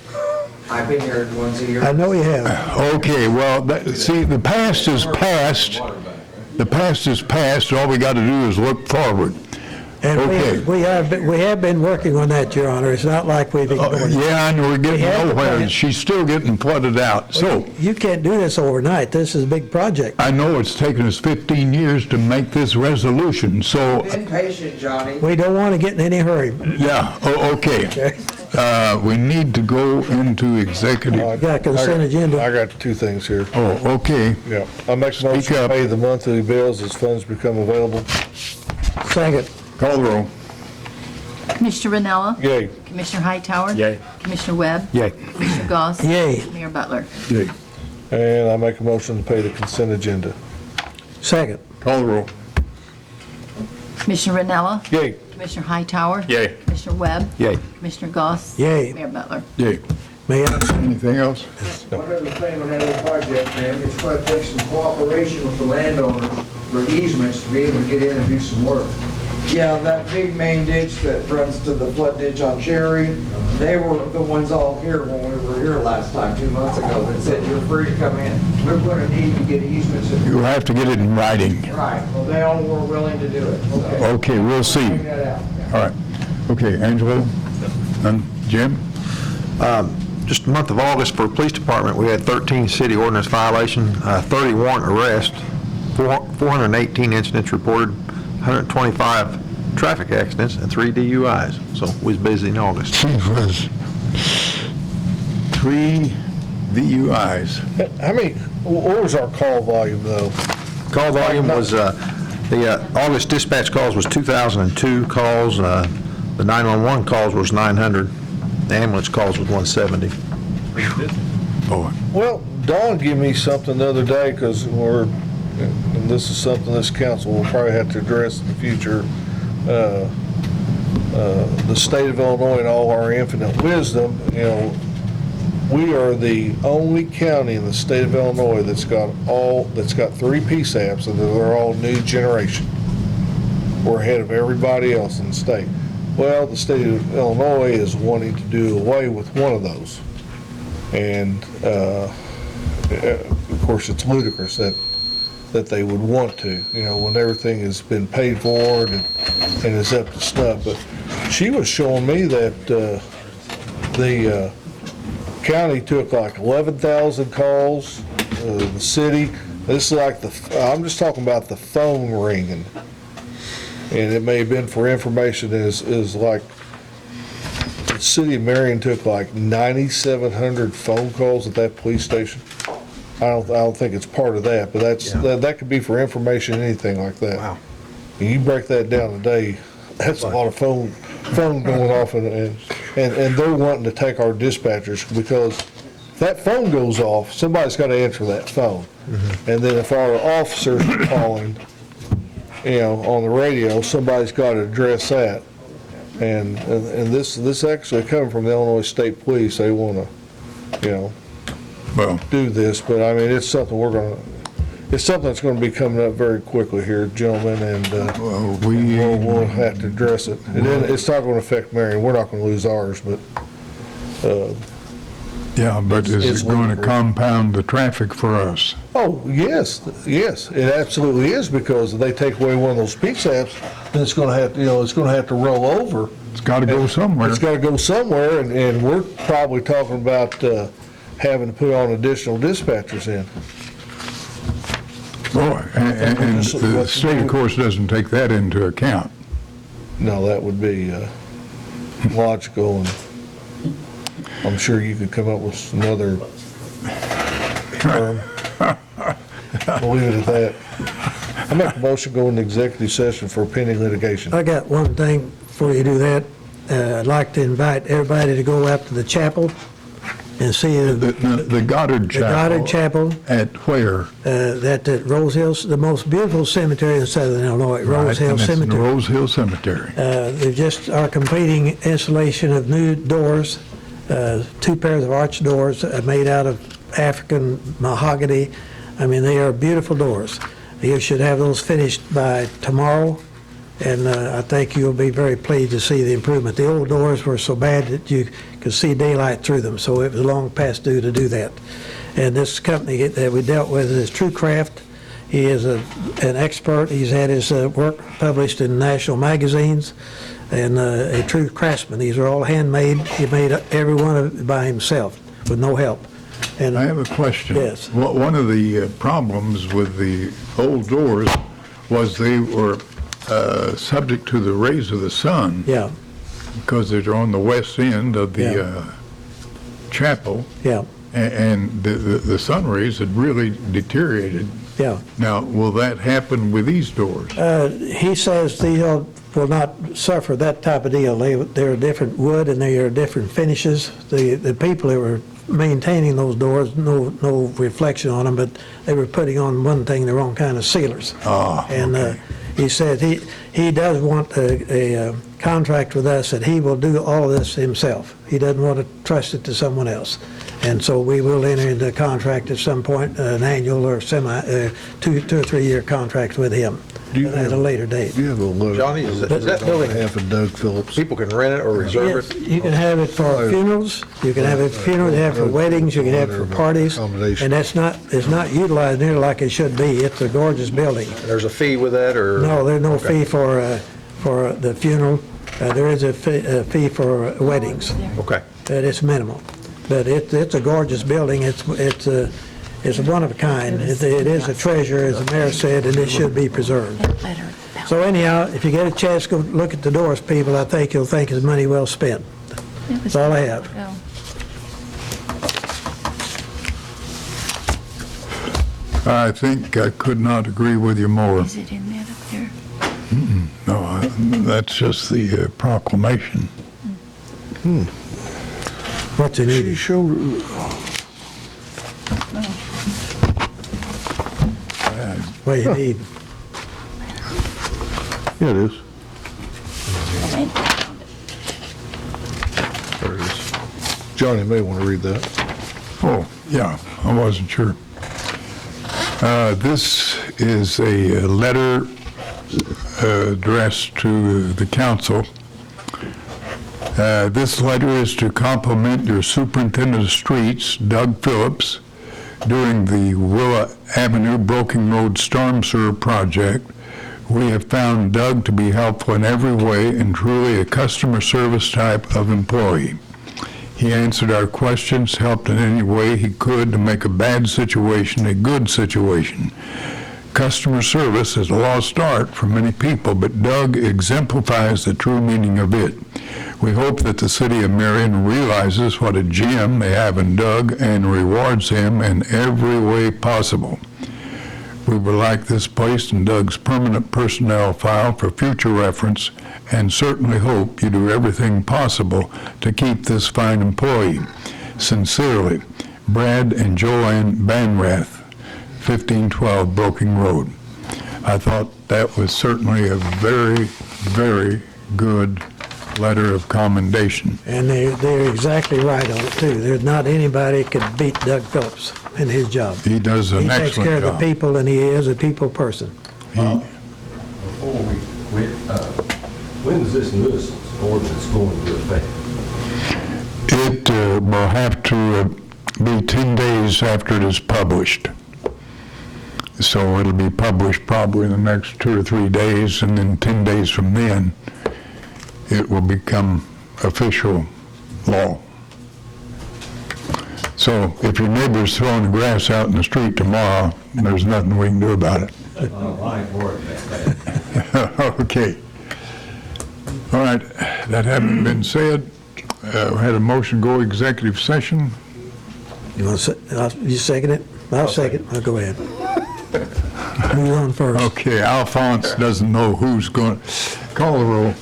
I've been here once a year. I know you have. Okay, well, see, the past is past. The past is past. All we got to do is look forward. And Okay. we have been working on that, Your Honor. It's not like we've ignored it. Yeah, and we're getting We have the nowhere. plan. She's still getting flooded out. So You can't do this overnight. This is a big project. I know it's taken us 15 years to make this resolution, so, Been patient, Johnny. We don't want to get in any hurry. yeah, okay. We need to go into executive. Got a consent agenda. I got two things here. Oh, okay. Yeah. I make a motion to up. pay the monthly bills as funds become available. Second. Call the roll. Commissioner Ranella. Yay. Commissioner Hightower. Yay. Commissioner Webb. Yay. Commissioner Goss. Yay. Mayor Butler. Yay. And I make a motion to pay the consent agenda. Second. Call the roll. Commissioner Ranella. Yay. Commissioner Hightower. Yay. Commissioner Webb. Yay. Commissioner Goss. Yay. Mayor Butler. Yay. May I? Anything else? One other thing on that little project, man, it's going to take some cooperation with the landowners for easements to be able to get in and do some work. Yeah, that big main ditch that runs to the flood ditch on Cherry, they were the ones all here when we were here last time, 2 months ago, that said you're free to come in. We're going to need to get easements. You'll have to get it in writing. Right, well, they all were willing to do it. Okay. Okay, we'll see. Bring that out. All right. Okay, Angelo? And Jim? Just the month of August for the police department, we had 13 city ordinance violations, 30 warrant arrests, 418 incidents reported, 125 traffic accidents, and 3 DUIs. So we was busy in August. She was 3 DUIs. What was our call volume, though? Call volume was, the August dispatch calls was 2,002 calls, the 911 calls was 900, the ambulance calls was 170. Oh, Well, Dawn gave me something the other day, because and this is something this council will probably have to address in the future. The state of Illinois, in all our infinite wisdom, we are the only county in the state of Illinois that's got 3 PSAPs, and they're all new generation. We're ahead of everybody else in the state. Well, the state of Illinois is wanting to do away with one of those. And, of course, it's ludicrous that they would want to, when everything has been paid for and is up to snuff. But she was showing me that the county took like 11,000 calls, the city. This is like I'm just talking about the phone ringing. And it may have been for information, is like the city of Marion took like 9,700 phone calls at that police station. I don't think it's part of that, but that could be for information, anything like that. Wow. And you break that down today, that's a lot of phone going off, and they're wanting to take our dispatchers, because if that phone goes off, somebody's got to answer that phone. And then if our officers are calling, on the radio, somebody's got to address that. And this actually coming from the Illinois State Police. They want to, do this, but I mean, it's something it's something that's going to be coming up very quickly here, gentlemen, and we'll have to address it. It's not going to affect Marion. We're not going to lose ours, but yeah, but is it going to compound the traffic for us? oh, yes, it absolutely is, because if they take away one of those PSAPs, then it's going to have to roll over. It's got to go somewhere. It's got to go somewhere, and we're probably talking about having to put on additional dispatchers in. Oh, and the state, of course, doesn't take that into account. No, that would be logical, and I'm sure you could come up with another term. We'll leave it at that. I make a motion to go into executive session for pending litigation. I got one thing before you do that. I'd like to invite everybody to go out to the chapel and see The Goddard Chapel. The Goddard Chapel. At where? At Rose Hills, the most beautiful cemetery in southern Illinois, Rose Hill And it's in Cemetery. Rose Hill Cemetery. They just are completing installation of new doors, 2 pairs of arch doors made out of African mahogany. I mean, they are beautiful doors. You should have those finished by tomorrow, and I think you'll be very pleased to see the improvement. The old doors were so bad that you could see daylight through them, so it was long past due to do that. And this company that we dealt with is Truecraft He is an expert. He's had his work published in national magazines, and a true craftsman. These are all handmade. He made every one of it by himself with no help. And I have a question. Yes. One of the problems with the old doors was they were subject to the rays of the sun. Yeah. Because they're on the west end of the chapel. Yeah. And the sun rays had really deteriorated. Yeah. Now, will that happen with these doors? He says these will not suffer that type of deal. They're different wood and they are different finishes. The people that were maintaining those doors, no reflection on them, but they were putting on one thing, the wrong kind of sealers. And he said he does want a contract with us that he will do all of this himself. He doesn't want to trust it to someone else. And so we will enter into a contract at some point, an annual or two or 3 year contract with him at a later date. You have a look. Johnny, is that building, Half of Doug Phillips. people can rent it or reserve Yes, it? you can have it for funerals, you can have it for funerals, you can have it for weddings, you can have it for parties, and it's not utilized nearly like it should be. It's a gorgeous building. And there's a fee with that, or? No, there's no fee for the funeral. There is a fee for weddings. Okay. But it's minimal. But it's a gorgeous building. It's a one of a kind. It is a treasure, as the mayor said, and it should be preserved. So anyhow, if you get a chance, go look at the doors, people. I think you'll think it's money well spent. That's all I have. I think I could not agree with you more. Is it in that up there? No, that's just the proclamation. What's it need? What you need? Yeah, it is. Okay. There it is. Johnny may want to read that. Oh, yeah, I wasn't sure. This is a letter addressed to the council. This letter is to compliment your superintendent of streets, Doug Phillips, during the Willa Avenue Broken Road Storm Sewer project. We have found Doug to be helpful in every way and truly a customer service type of employee. He answered our questions, helped in any way he could to make a bad situation a good situation. Customer service is a lost art for many people, but Doug exemplifies the true meaning of it. We hope that the city of Marion realizes what a gem they have in Doug and rewards him in every way possible. We would like this placed in Doug's permanent personnel file for future reference and certainly hope you do everything possible to keep this fine employee. Sincerely, Brad and Joanne Banrath, 1512 Broken Road. I thought that was certainly a very, very good letter of commendation. And they're exactly right on it, too. There's not anybody could beat Doug Phillips in his job. He does an excellent job. He takes care of the people, and he is a people person. Before we quit, when is this nuisance ordinance going to affect? It will have to be 10 days after it is published. So it'll be published probably in the next 2 or 3 days, and then 10 days from then, it will become official law. So if your neighbor's throwing the grass out in the street tomorrow, there's nothing we can do about it. I ain't worried about that. Okay. All right, that having been said, we had a motion go executive session. You want to, you second it? I'll second. I'll go ahead. Who's on first? Okay, Alphonse doesn't know who's going. Call the roll.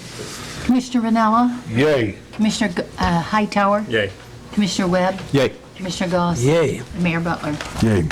Commissioner Ranella, Yay. Commissioner Hightower, Yay. Commissioner Webb, Yay. Commissioner Goss. Yay. Mayor Butler. Yay.